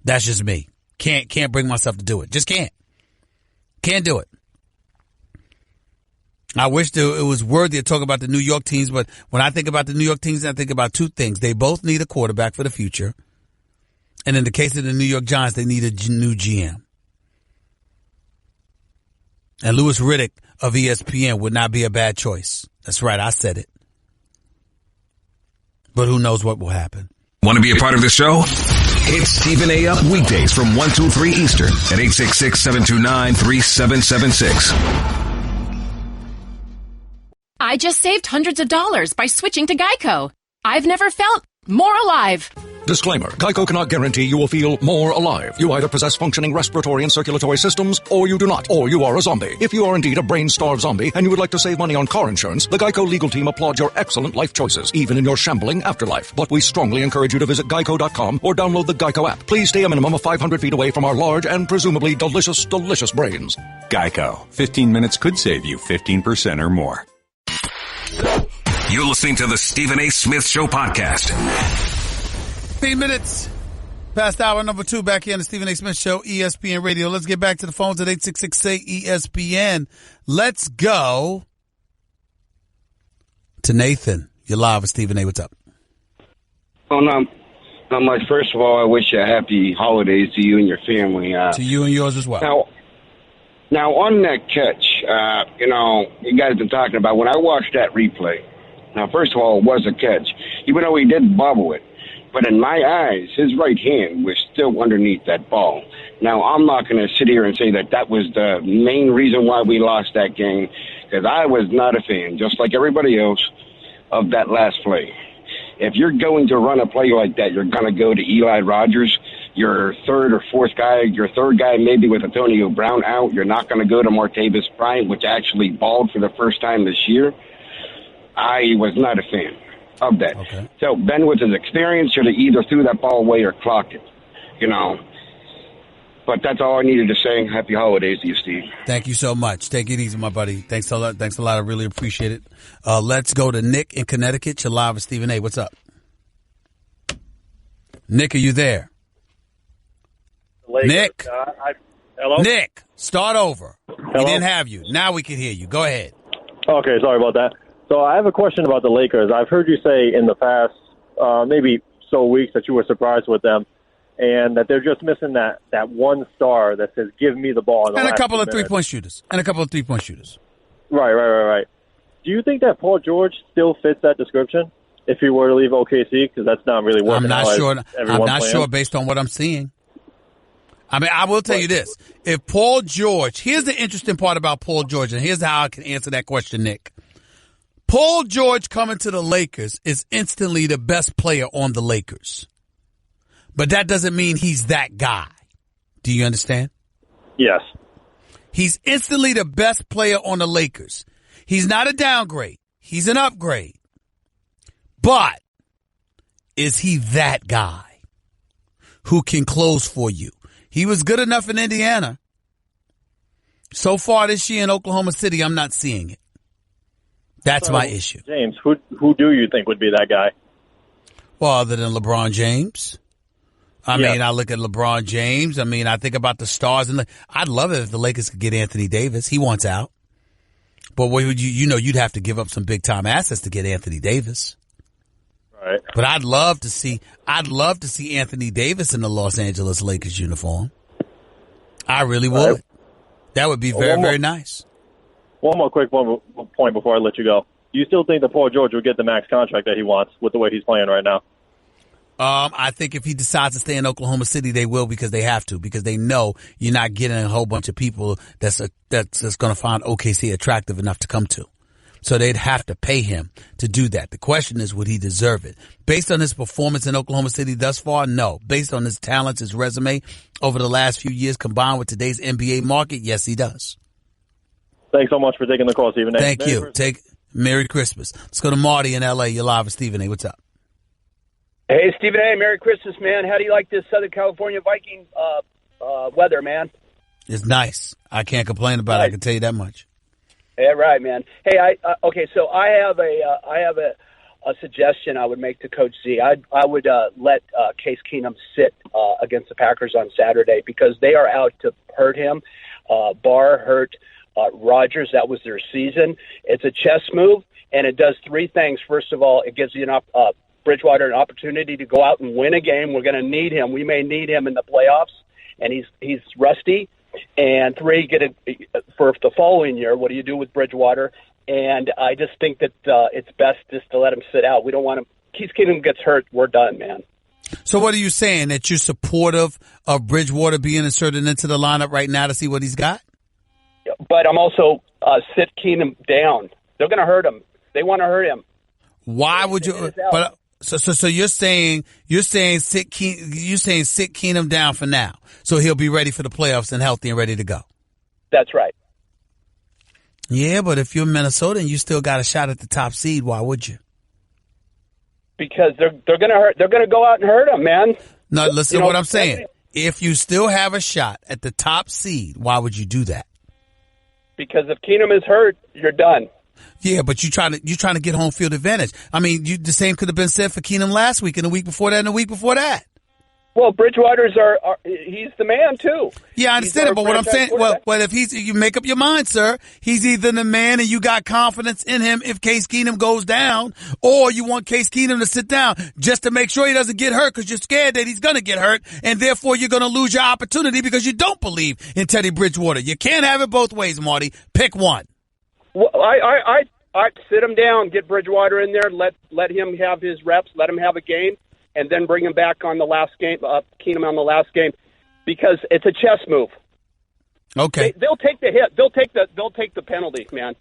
That's just me. Can't bring myself to do it. Just can't. Can't do it. I wish it was worthy of talking about the New York teams, but when I think about the New York teams, I think about 2 things. They both need a quarterback for the future. And in the case of the New York Giants, they need a new GM. And Louis Riddick of ESPN would not be a bad choice. That's right. I said it. But who knows what will happen. Want to be a part of the show? Hit Stephen A. up weekdays from 1 to 3 Eastern at 866-729-3776. I just saved hundreds of dollars by switching to Geico. I've never felt more alive. Disclaimer. Geico cannot guarantee you will feel more alive. You either possess functioning respiratory and circulatory systems, or you do not, or you are a zombie. If you are indeed a brain-starved zombie and you would like to save money on car insurance, the Geico legal team applauds your excellent life choices, even in your shambling afterlife. But we strongly encourage you to visit geico.com or download the Geico app. Please stay a minimum of 500 feet away from our large and presumably delicious, delicious brains. Geico. 15 minutes could save you 15% or more. You're listening to the Stephen A. Smith Show podcast. 15 minutes past hour number 2 back here on the Stephen A. Smith Show, ESPN Radio. Let's get back to the phones at 866-SAY-ESPN. Let's go to Nathan. You're live with Stephen A. What's up? Well, not much. First of all, I wish you a happy holidays to you and your family. To you and yours as well. Now on that catch, you guys have been talking about, when I watched that replay, now, first of all, it was a catch, even though he did bobble it. But in my eyes, his right hand was still underneath that ball. Now, I'm not going to sit here and say that was the main reason why we lost that game, because I was not a fan, just like everybody else, of that last play. If you're going to run a play like that, you're going to go to Eli Rogers, your third or fourth guy, your third guy maybe with Antonio Brown out. You're not going to go to Martavis Bryant, which actually balled for the first time this year. I was not a fan of that. Okay. So Ben, with his experience, should have either threw that ball away or clocked it, But that's all I needed to say. Happy holidays to you, Steve. Thank you so much. Take it easy, my buddy. Thanks a lot. I really appreciate it. Let's go to Nick in Connecticut. You're live with Stephen A. What's up? Nick, are you there? Nick? Hello? Nick, start over. Hello? We didn't have you. Now we can hear you. Go ahead. Okay, sorry about that. So I have a question about the Lakers. I've heard you say in the past, maybe weeks, that you were surprised with them, and that they're just missing that one star that says, give me the ball. And a couple of three-point shooters. Right. Do you think that Paul George still fits that description if he were to leave OKC? Because that's not really working out. I'm not sure based on what I'm seeing. I mean, I will tell you this. If Paul George, here's the interesting part about Paul George, and here's how I can answer that question, Nick. Paul George coming to the Lakers is instantly the best player on the Lakers. But that doesn't mean he's that guy. Do you understand? Yes. He's instantly the best player on the Lakers. He's not a downgrade. He's an upgrade. But is he that guy who can close for you? He was good enough in Indiana. So far this year in Oklahoma City, I'm not seeing it. That's my issue. James, who do you think would be that guy? Well, other than LeBron James. I mean, I look at LeBron James. I mean, I think about the stars. I'd love it if the Lakers could get Anthony Davis. He wants out. But what would you'd have to give up some big-time assets to get Anthony Davis. Right. But I'd love to see Anthony Davis in the Los Angeles Lakers uniform. I really would. Right. That would be very, very nice. One more quick point before I let you go. Do you still think that Paul George will get the max contract that he wants with the way he's playing right now? I think if he decides to stay in Oklahoma City, they will, because they have to, because they know you're not getting a whole bunch of people that's going to find OKC attractive enough to come to. So they'd have to pay him to do that. The question is, would he deserve it? Based on his performance in Oklahoma City thus far, no. Based on his talents, his resume over the last few years, combined with today's NBA market, yes, he does. Thanks so much for taking the call, Stephen A. Thank you. Merry Christmas. Let's go to Marty in L.A. You're live with Stephen A. What's up? Hey, Stephen A. Merry Christmas, man. How do you like this Southern California Viking weather, man? It's nice. I can't complain about it. I can tell you that much. Yeah, right, man. Hey, so I have a suggestion I would make to Coach Z. I would let Case Keenum sit against the Packers on Saturday, because they are out to hurt him. Barr hurt Rodgers. That was their season. It's a chess move, and it does three things. First of all, it gives you Bridgewater an opportunity to go out and win a game. We're going to need him. We may need him in the playoffs, and he's rusty. And three, for the following year, what do you do with Bridgewater? And I just think that it's best just to let him sit out. We don't want him. Case Keenum gets hurt, we're done, man. So what are you saying, that you're supportive of Bridgewater being inserted into the lineup right now to see what he's got? But I'm also sit Keenum down. They're going to hurt him. They want to hurt him. Why would you? But So you're saying sit Keenum down for now, so he'll be ready for the playoffs and healthy and ready to go. That's right. Yeah, but if you're Minnesota and you still got a shot at the top seed, why would you? Because they're going to hurt. They're going to go out and hurt him, man. No, listen to what I'm saying. If you still have a shot at the top seed, why would you do that? Because if Keenum is hurt, you're done. Yeah, but you're trying to get home field advantage. I mean, the same could have been said for Keenum last week and the week before that and the week before that. Well, Bridgewater's he's the man too. Yeah, I understand it, but what I'm saying, well, if you make up your mind, sir, he's either the man and you got confidence in him if Case Keenum goes down, or you want Case Keenum to sit down just to make sure he doesn't get hurt because you're scared that he's going to get hurt, and therefore you're going to lose your opportunity because you don't believe in Teddy Bridgewater. You can't have it both ways, Marty. Pick one. Well, I sit him down, get Bridgewater in there, let him have his reps, let him have a game, and then bring him back on the last game, Keenum on the last game, because it's a chess move. Okay, they'll take the hit. They'll take the penalty, man.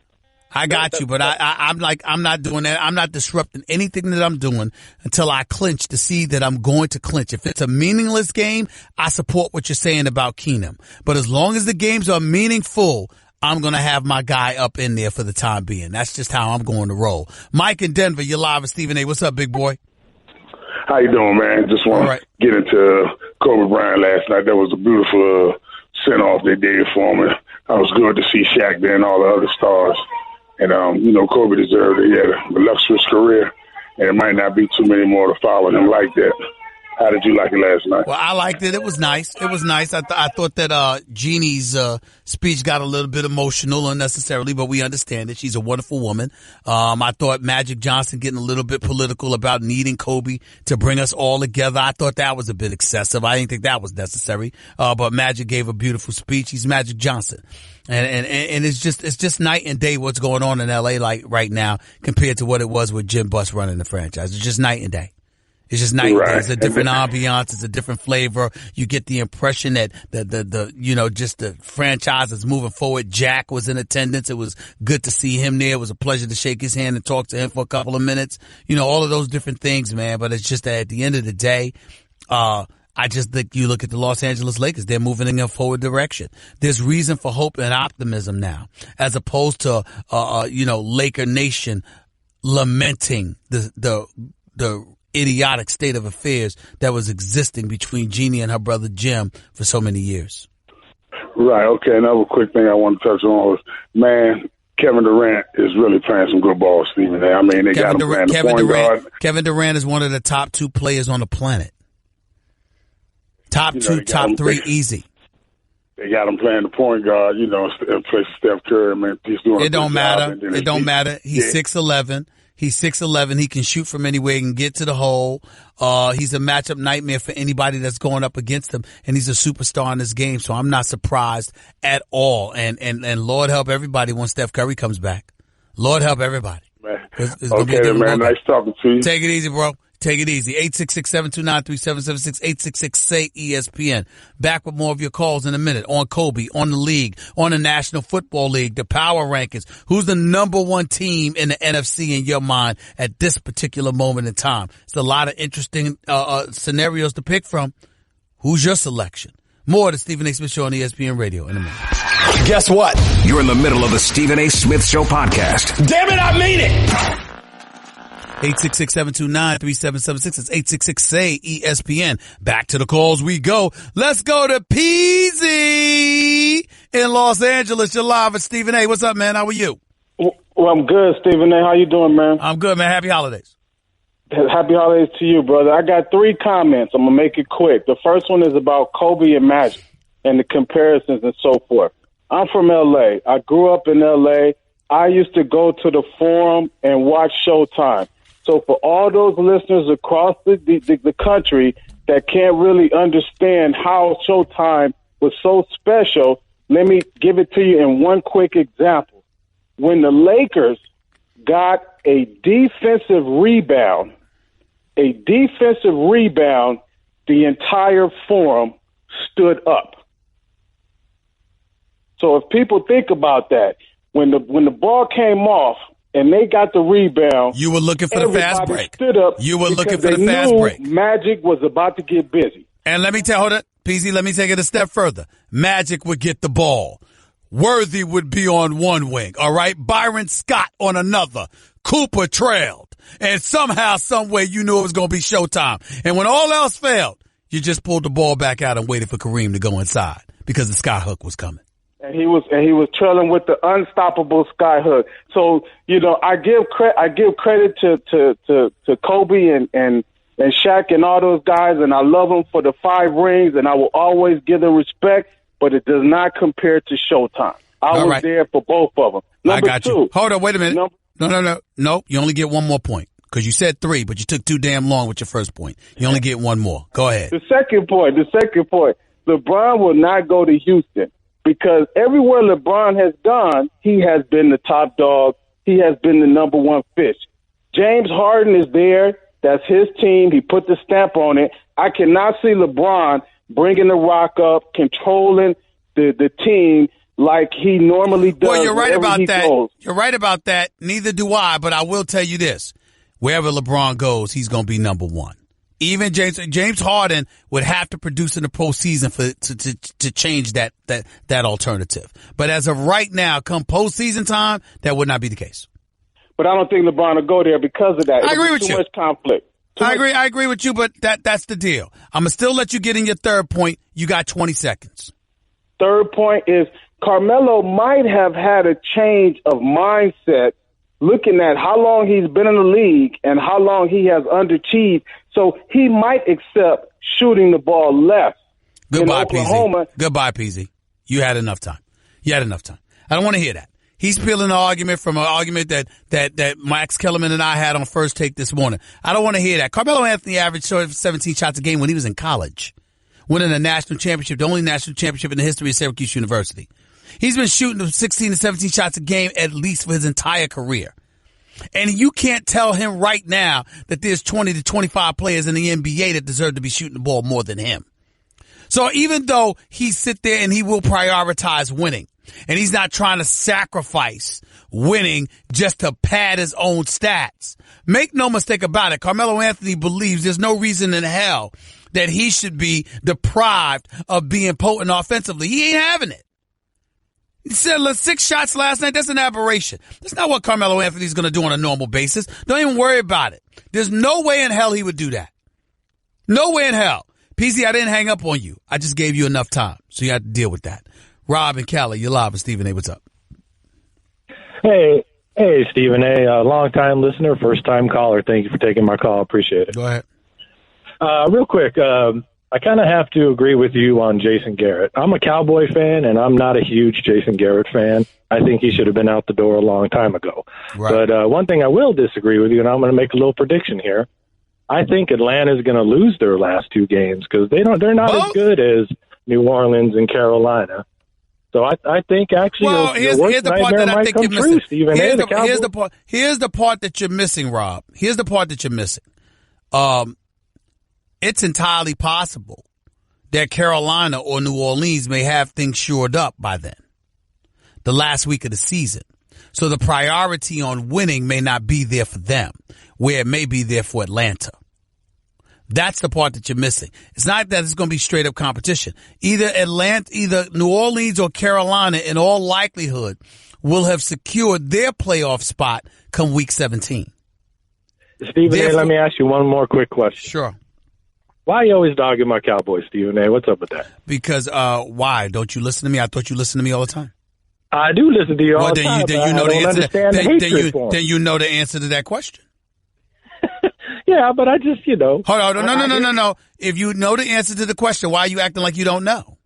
I got you, but I'm not doing that. I'm not disrupting anything that I'm doing until I clinch to see that I'm going to clinch. If it's a meaningless game, I support what you're saying about Keenum. But as long as the games are meaningful, I'm going to have my guy up in there for the time being. That's just how I'm going to roll. Mike in Denver, you're live with Stephen A. What's up, big boy? How you doing, man? Just want to get into Kobe Bryant last night. That was a beautiful send-off they did for him. It was good to see Shaq there and all the other stars. And, Kobe deserved it. He had a illustrious career, and it might not be too many more to follow him like that. How did you like it last night? Well, I liked it. It was nice. It was nice. I thought that Jeannie's speech got a little bit emotional unnecessarily, but we understand it. She's a wonderful woman. I thought Magic Johnson getting a little bit political about needing Kobe to bring us all together. I thought that was a bit excessive. I didn't think that was necessary. But Magic gave a beautiful speech. He's Magic Johnson. And it's just night and day what's going on in LA like right now compared to what it was with Jim Buss running the franchise. It's just night and day. It's just night and day. It's a different ambiance. It's a different flavor. You get the impression that the franchise is moving forward. Jack was in attendance. It was good to see him there. It was a pleasure to shake his hand and talk to him for a couple of minutes. All of those different things, man. But it's just that at the end of the day, I just think you look at the Los Angeles Lakers, they're moving in a forward direction. There's reason for hope and optimism now, as opposed to, Laker Nation lamenting the idiotic state of affairs that was existing between Jeannie and her brother Jim for so many years. Right. Okay. Another quick thing I want to touch on was, man, Kevin Durant is really playing some good ball, Stephen. I mean, they got him playing the point guard. Kevin Durant is one of the top 2 players on the planet. Top 2, top 3, easy. They got him playing the point guard, in place of Steph Curry. Man, he's doing. It don't matter. It don't matter. He's 6'11". He's 6'11". He can shoot from anywhere. He can get to the hole. He's a matchup nightmare for anybody that's going up against him. And he's a superstar in this game. So I'm not surprised at all. And Lord help everybody when Steph Curry comes back. Lord help everybody. Man. Okay, man. Nice talking to you. Take it easy, bro. Take it easy. 866-729-3776, 866-SAY-ESPN. Back with more of your calls in a minute on Kobe, on the league, on the National Football League, the power rankings. Who's the number 1 team in the NFC in your mind at this particular moment in time? It's a lot of interesting scenarios to pick from. Who's your selection? More of the Stephen A. Smith Show on ESPN Radio in a minute. Guess what? You're in the middle of the Stephen A. Smith Show podcast. Damn it, I mean it! 866-729-3776. It's 866-SAY-ESPN. Back to the calls we go. Let's go to Peasy in Los Angeles. You're live with Stephen A. What's up, man? How are you? Well, I'm good, Stephen A. How you doing, man? I'm good, man. Happy holidays. Happy holidays to you, brother. I got 3 comments. I'm going to make it quick. The first one is about Kobe and Magic and the comparisons and so forth. I'm from L.A. I grew up in L.A. I used to go to the Forum and watch Showtime. So for all those listeners across the country that can't really understand how Showtime was so special, let me give it to you in one quick example. When the Lakers got a defensive rebound, the entire Forum stood up. So if people think about that, when the ball came off and they got the rebound, you were looking for the fast break. Stood up. You were looking for they the fast knew break. Magic was about to get busy. And let me hold it, PZ, let me take it a step further. Magic would get the ball. Worthy would be on one wing, all right? Byron Scott on another. Cooper trailed. And somehow, someway, you knew it was going to be showtime. And when all else failed, you just pulled the ball back out and waited for Kareem to go inside because the skyhook was coming. And he was trailing with the unstoppable skyhook. So, I give credit to Kobe and Shaq and all those guys, and I love them for the 5 rings, and I will always give them respect, but it does not compare to Showtime. I was there for both of them. I got you. Hold on, wait a minute. No. You only get one more point because you said 3, but you took too damn long with your first point. You only get one more. Go ahead. The second point. LeBron will not go to Houston because everywhere LeBron has gone, he has been the top dog. He has been the number one fish. James Harden is there. That's his team. He put the stamp on it. I cannot see LeBron bringing the rock up, controlling the team like he normally does. Well, you're right about that. You're right about that. Neither do I, but I will tell you this. Wherever LeBron goes, he's going to be number one. Even James Harden would have to produce in the postseason to change that alternative. But as of right now, come postseason time, that would not be the case. But I don't think LeBron will go there because of that. I agree with you. Too much conflict. I agree with you, but that's the deal. I'm going to still let you get in your third point. You got 20 seconds. Third point is Carmelo might have had a change of mindset looking at how long he's been in the league and how long he has underachieved. So he might accept shooting the ball less. Goodbye, Oklahoma. PZ. Goodbye, PZ. You had enough time. I don't want to hear that. He's peeling the argument from an argument that Max Kellerman and I had on First Take this morning. I don't want to hear that. Carmelo Anthony averaged 17 shots a game when he was in college, winning a national championship, the only national championship in the history of Syracuse University. He's been shooting 16 to 17 shots a game at least for his entire career. And you can't tell him right now that there's 20 to 25 players in the NBA that deserve to be shooting the ball more than him. So even though he sit there and he will prioritize winning, and he's not trying to sacrifice winning just to pad his own stats, make no mistake about it, Carmelo Anthony believes there's no reason in hell that he should be deprived of being potent offensively. He ain't having it. He said 6 shots last night. That's an aberration. That's not what Carmelo Anthony's going to do on a normal basis. Don't even worry about it. There's no way in hell he would do that. No way in hell. PZ, I didn't hang up on you. I just gave you enough time, so you had to deal with that. Rob and Cali, you're live with Stephen A. What's up? Hey, Stephen A. Long-time listener, first-time caller. Thank you for taking my call. Appreciate it. Go ahead. Real quick, I kind of have to agree with you on Jason Garrett. I'm a Cowboy fan, and I'm not a huge Jason Garrett fan. I think he should have been out the door a long time ago. Right. But one thing I will disagree with you, and I'm going to make a little prediction here. I think Atlanta's going to lose their last 2 games because they're not as good as New Orleans and Carolina. So I think actually here's the part that I think you're missing. Stephen. Here's the part that you're missing, Rob. Here's the part that you're missing. It's entirely possible that Carolina or New Orleans may have things shored up by then, the last week of the season. So the priority on winning may not be there for them, where it may be there for Atlanta. That's the part that you're missing. It's not that it's going to be straight up competition. Either New Orleans or Carolina, in all likelihood, will have secured their playoff spot come week 17. Stephen A., let me ask you one more quick question. Sure. Why are you always dogging my Cowboys, Stephen A.? What's up with that? Because why? Don't you listen to me? I thought you listened to me all the time. I do listen to you all the time. Then you know the answer. Then you know the answer to that question. Yeah, but I just, Hold on. No. If you know the answer to the question, why are you acting like you don't know?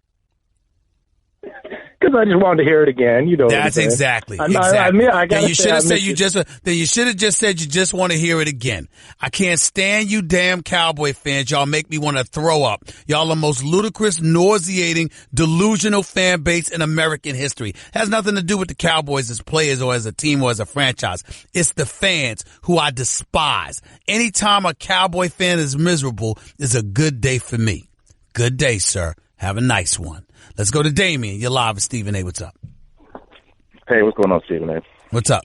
Because I just wanted to hear it again. That's exactly. Then you should have said you just want to hear it again. I can't stand you damn Cowboy fans. Y'all make me want to throw up. Y'all the most ludicrous, nauseating, delusional fan base in American history. Has nothing to do with the Cowboys as players or as a team or as a franchise. It's the fans who I despise. Anytime a Cowboy fan is miserable is a good day for me. Good day, sir. Have a nice one. Let's go to Damien. You're live with Stephen A. What's up? Hey, what's going on, Stephen A? What's up?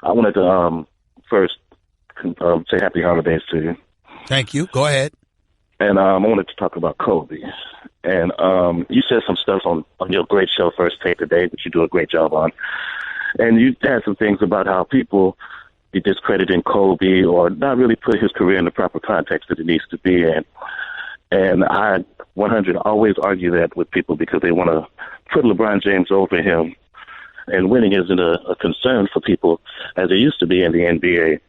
I wanted to first say happy holidays to you. Thank you. Go ahead. And I wanted to talk about Kobe. And you said some stuff on your great show, First Take Today, that you do a great job on. And you had some things about how people be discrediting Kobe or not really put his career in the proper context that it needs to be in. And I 100 always argue that with people because they want to put LeBron James over him. And winning isn't a concern for people as it used to be in the NBA.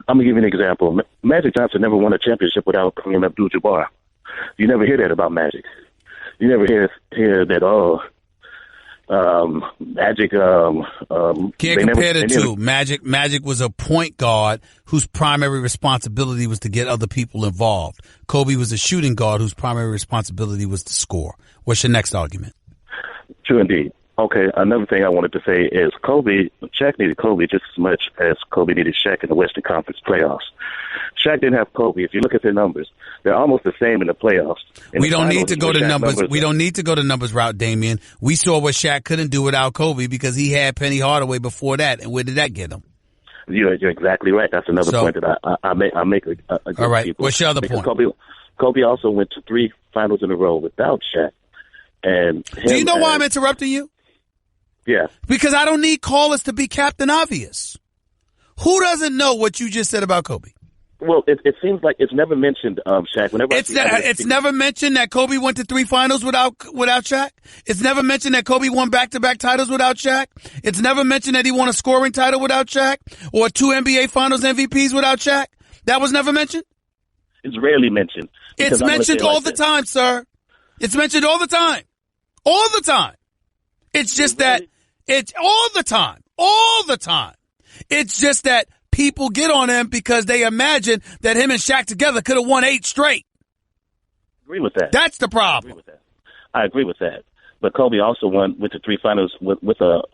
I'm going to give you an example. Magic Johnson never won a championship without Kareem Abdul-Jabbar. You never hear that about Magic. You never hear that, Magic. Can't compare the two. Magic was a point guard whose primary responsibility was to get other people involved. Kobe was a shooting guard whose primary responsibility was to score. What's your next argument? True indeed. Okay, another thing I wanted to say is Shaq needed Kobe just as much as Kobe needed Shaq in the Western Conference playoffs. Shaq didn't have Kobe. If you look at their numbers, they're almost the same in the playoffs. We don't need to go to numbers. We don't need to go to numbers route, Damian. We saw what Shaq couldn't do without Kobe because he had Penny Hardaway before that. And where did that get him? You're exactly right. That's another point that I make all right. People. What's your other point? Kobe also went to 3 finals in a row without Shaq. And do you know why I'm interrupting you? Yeah. Because I don't need callers to be Captain Obvious. Who doesn't know what you just said about Kobe? Well, it seems like it's never mentioned, Shaq. Whenever it's never mentioned that Kobe went to 3 finals without Shaq. It's never mentioned that Kobe won back-to-back titles without Shaq. It's never mentioned that he won a scoring title without Shaq or 2 NBA Finals MVPs without Shaq. That was never mentioned? It's rarely mentioned. It's mentioned all the time, sir. It's mentioned all the time. All the time. It's just that it's all the time. All the time. It's just that people get on him because they imagine that him and Shaq together could have won 8 straight. Agree with that. That's the problem. I agree with that. But Kobe also went to 3 finals with a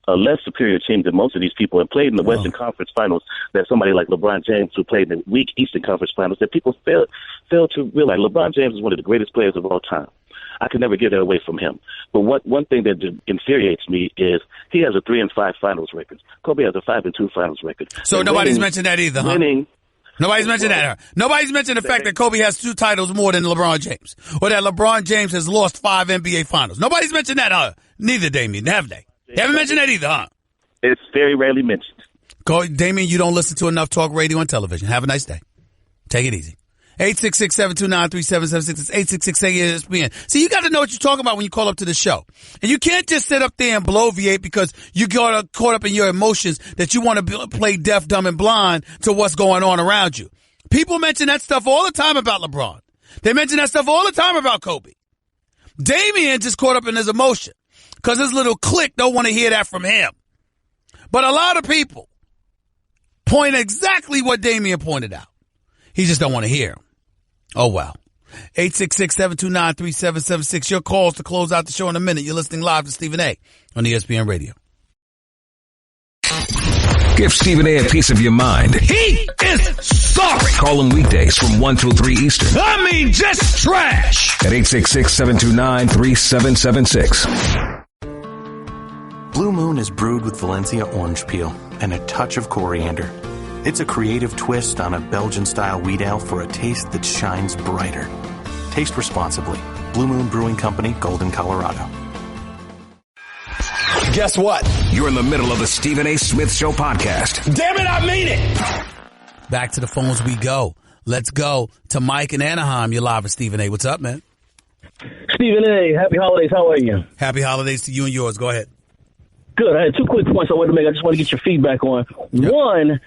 less superior team than most of these people and played in the Western Conference Finals that somebody like LeBron James, who played in the weak Eastern Conference Finals, that people fail to realize. LeBron James is one of the greatest players of all time. I could never get that away from him. But one thing that infuriates me is he has a 3-5 finals record. Kobe has a 5-2 finals record. So and nobody's mentioned that either, huh? Nobody's mentioned that. Nobody's mentioned the fact that Kobe has 2 titles more than LeBron James, or that LeBron James has lost 5 NBA finals. Nobody's mentioned that, huh? Neither, Damian, have they? They haven't mentioned that either, huh? It's very rarely mentioned. Damian, you don't listen to enough talk radio and television. Have a nice day. Take it easy. 866-729-3776. It's 866-ESPN. See, you got to know what you're talking about when you call up to the show. And you can't just sit up there and bloviate because you got caught up in your emotions that you want to play deaf, dumb, and blind to what's going on around you. People mention that stuff all the time about LeBron. They mention that stuff all the time about Kobe. Damian just caught up in his emotion because his little clique don't want to hear that from him. But a lot of people point exactly what Damian pointed out. He just don't want to hear him. Oh, well. 866-729-3776. Your calls to close out the show in a minute. You're listening live to Stephen A. on ESPN Radio. Give Stephen A. piece of your mind. He is sorry. Call him weekdays from 1 till 3 Eastern. I mean, just trash. At 866-729-3776. Blue Moon is brewed with Valencia orange peel and a touch of coriander. It's a creative twist on a Belgian-style wheat ale for a taste that shines brighter. Taste responsibly. Blue Moon Brewing Company, Golden, Colorado. Guess what? You're in the middle of the Stephen A. Smith Show podcast. Damn it, I mean it! Back to the phones we go. Let's go to Mike in Anaheim. You're live with Stephen A. What's up, man? Stephen A., happy holidays. How are you? Happy holidays to you and yours. Go ahead. Good. I had 2 quick points I wanted to make. I just want to get your feedback on. Yep. One,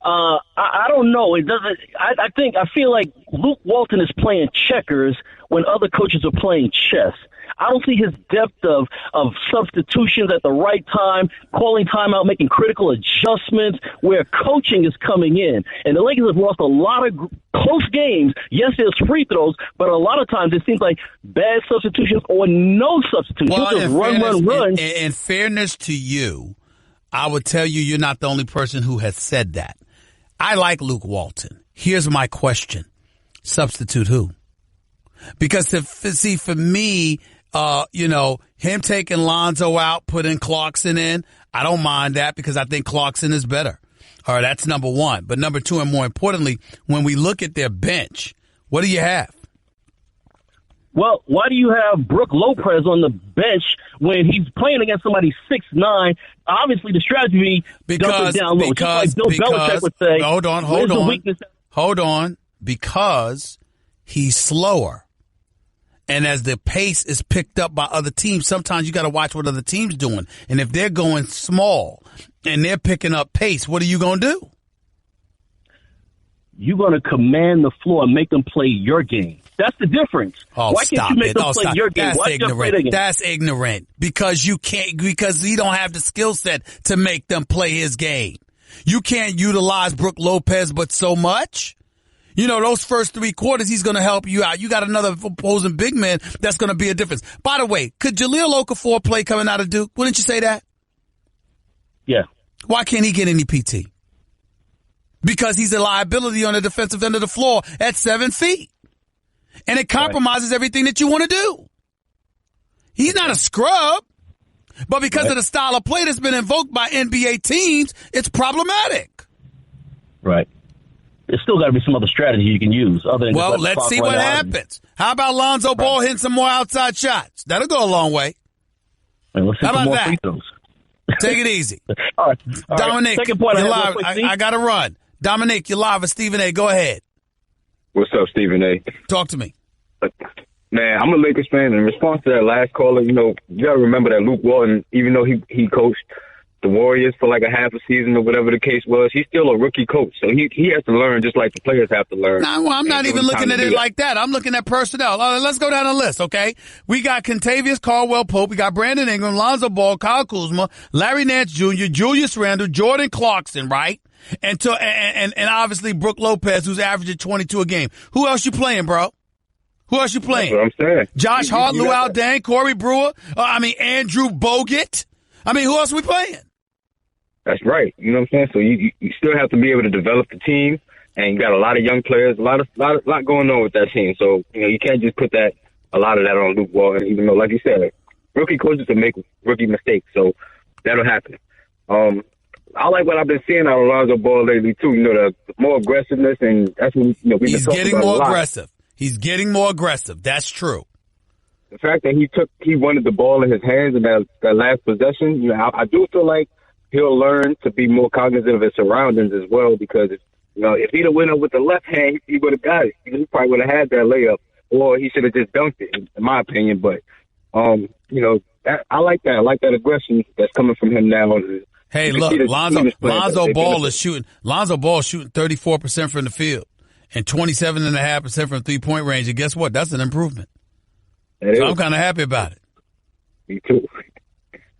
I don't know. It doesn't. I feel like Luke Walton is playing checkers when other coaches are playing chess. I don't see his depth of substitutions at the right time, calling timeout, making critical adjustments where coaching is coming in. And the Lakers have lost a lot of close games. Yes, there's free throws, but a lot of times it seems like bad substitutions or no substitutions. Well, just run. In fairness to you, I would tell you you're not the only person who has said that. I like Luke Walton. Here's my question. Substitute who? Because, for me, Him taking Lonzo out, putting Clarkson in, I don't mind that because I think Clarkson is better. All right, that's number one. But number two, and more importantly, when we look at their bench, what do you have? Well, why do you have Brook Lopez on the bench when he's playing against somebody 6'9"? Obviously, the strategy dump it down low. Just like Bill Belichick would say, hold on. Because he's slower. And as the pace is picked up by other teams, sometimes you got to watch what other teams doing. And if they're going small and they're picking up pace, what are you going to do? You're going to command the floor and make them play your game. That's the difference. Oh, why can't you make them play your game? That's ignorant. That's ignorant because you don't have the skill set to make them play his game. You can't utilize Brook Lopez but so much. Those first 3 quarters, he's going to help you out. You got another opposing big man that's going to be a difference. By the way, could Jahlil Okafor play coming out of Duke? Wouldn't you say that? Yeah. Why can't he get any PT? Because he's a liability on the defensive end of the floor at 7 feet. And it compromises everything that you want to do. He's not a scrub. But because of the style of play that's been invoked by NBA teams, it's problematic. Right. There's still got to be some other strategy you can use other than. Well, let's see what happens. How about Lonzo Ball hitting some more outside shots? That'll go a long way. How about that? Take it easy. All right. Dominic, Second point, you're live. I got to run. Dominic, you're live with Stephen A. Go ahead. What's up, Stephen A? Talk to me. Man, I'm a Lakers fan. In response to that last caller, you got to remember that Luke Walton, even though he coached the Warriors for like a half a season or whatever the case was, he's still a rookie coach. So he has to learn just like the players have to learn. No, I'm not even looking at it like that. I'm looking at personnel. Let's go down the list, okay? We got Kentavious Caldwell-Pope. We got Brandon Ingram, Lonzo Ball, Kyle Kuzma, Larry Nance Jr., Julius Randle, Jordan Clarkson, right? And obviously Brook Lopez, who's averaging 22 a game. Who else you playing, bro? Who else you playing? That's what I'm saying. Josh Hart, Lou Deng, Corey Brewer, Andrew Bogut. Who else we playing? That's right. You know what I'm saying? So you still have to be able to develop the team, and you got a lot of young players, a lot going on with that team. So, you can't just put a lot of that on Luke Walton, even though, like you said, rookie coaches can make rookie mistakes. So that'll happen. I like what I've been seeing out of Lonzo Ball lately, too. The more aggressiveness, and that's what we've been talking about. He's getting more aggressive. He's getting more aggressive. That's true. The fact that he wanted the ball in his hands in that last possession, I do feel like he'll learn to be more cognizant of his surroundings as well, because if he'd have went up with the left hand, he would have got it. He probably would have had that layup, or he should have just dunked it, in my opinion. But I like that. I like that aggression that's coming from him now. Hey, look, Lonzo Ball shooting 34% from the field and 27.5% from 3-point range. And guess what? That's an improvement. So I'm kind of happy about it. Me too.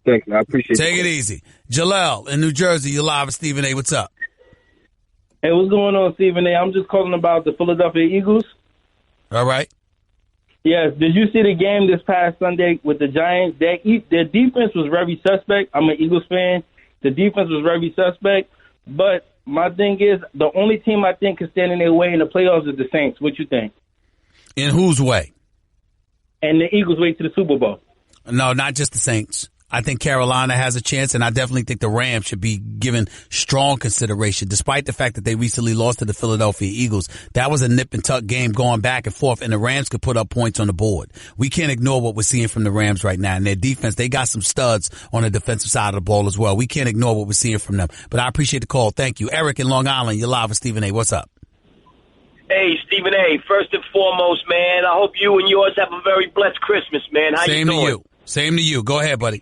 Thanks, man. I appreciate it. Take it easy. Jalel in New Jersey, you're live with Stephen A. What's up? Hey, what's going on, Stephen A? I'm just calling about the Philadelphia Eagles. All right. Yes. Did you see the game this past Sunday with the Giants? Their defense was very suspect. I'm an Eagles fan. The defense was very suspect. But my thing is, the only team I think can stand in their way in the playoffs is the Saints. What you think? In whose way? And the Eagles' way to the Super Bowl. No, not just the Saints. I think Carolina has a chance, and I definitely think the Rams should be given strong consideration, despite the fact that they recently lost to the Philadelphia Eagles. That was a nip-and-tuck game going back and forth, and the Rams could put up points on the board. We can't ignore what we're seeing from the Rams right now. And their defense, they got some studs on the defensive side of the ball as well. We can't ignore what we're seeing from them. But I appreciate the call. Thank you. Eric in Long Island, you're live with Stephen A. What's up? Hey, Stephen A., first and foremost, man, I hope you and yours have a very blessed Christmas, man. How you doing? Same to you. Same to you. Go ahead, buddy.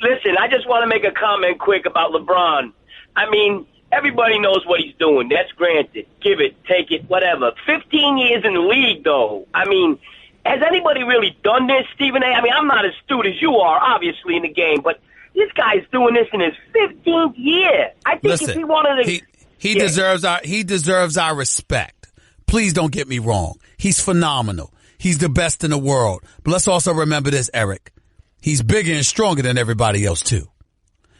Listen, I just want to make a comment quick about LeBron. I mean, everybody knows what he's doing. That's granted. Give it, take it, whatever. 15 years in the league, though. I mean, has anybody really done this, Stephen A.? I mean, I'm not as astute as you are, obviously, in the game, but this guy's doing this in his 15th year. I think Listen, if he wanted to... He deserves our respect. Please don't get me wrong. He's phenomenal. He's the best in the world. But let's also remember this, Eric. He's bigger and stronger than everybody else, too.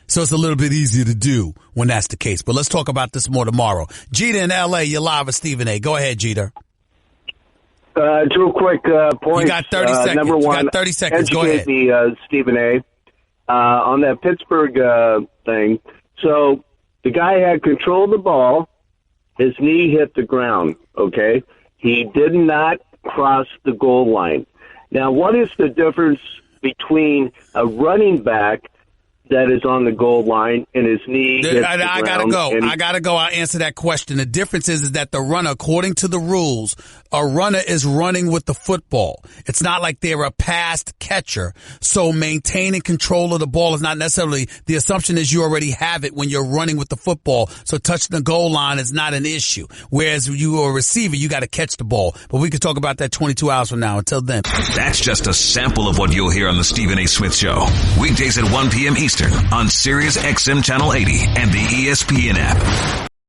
So it's a little bit easier to do when that's the case. But let's talk about this more tomorrow. Jeter in L.A., you're live with Stephen A. Go ahead, Jeter. Two quick points. You got 30 seconds. Number one, you got 30 seconds. Go ahead. Me, Stephen A. On that Pittsburgh thing. So the guy had control of the ball. His knee hit the ground, okay? He did not cross the goal line. Now, what is the difference between a running back that is on the goal line and his knee hits the ground? I gotta go. I'll answer that question. The difference is that the runner, according to the rules, a runner is running with the football. It's not like they're a past catcher. So maintaining control of the ball is not necessarily, the assumption is you already have it when you're running with the football. So touching the goal line is not an issue. Whereas you are a receiver, you got to catch the ball. But we could talk about that 22 hours from now. Until then. That's just a sample of what you'll hear on the Stephen A. Smith Show. Weekdays at 1 p.m. Eastern on Sirius XM Channel 80 and the ESPN app.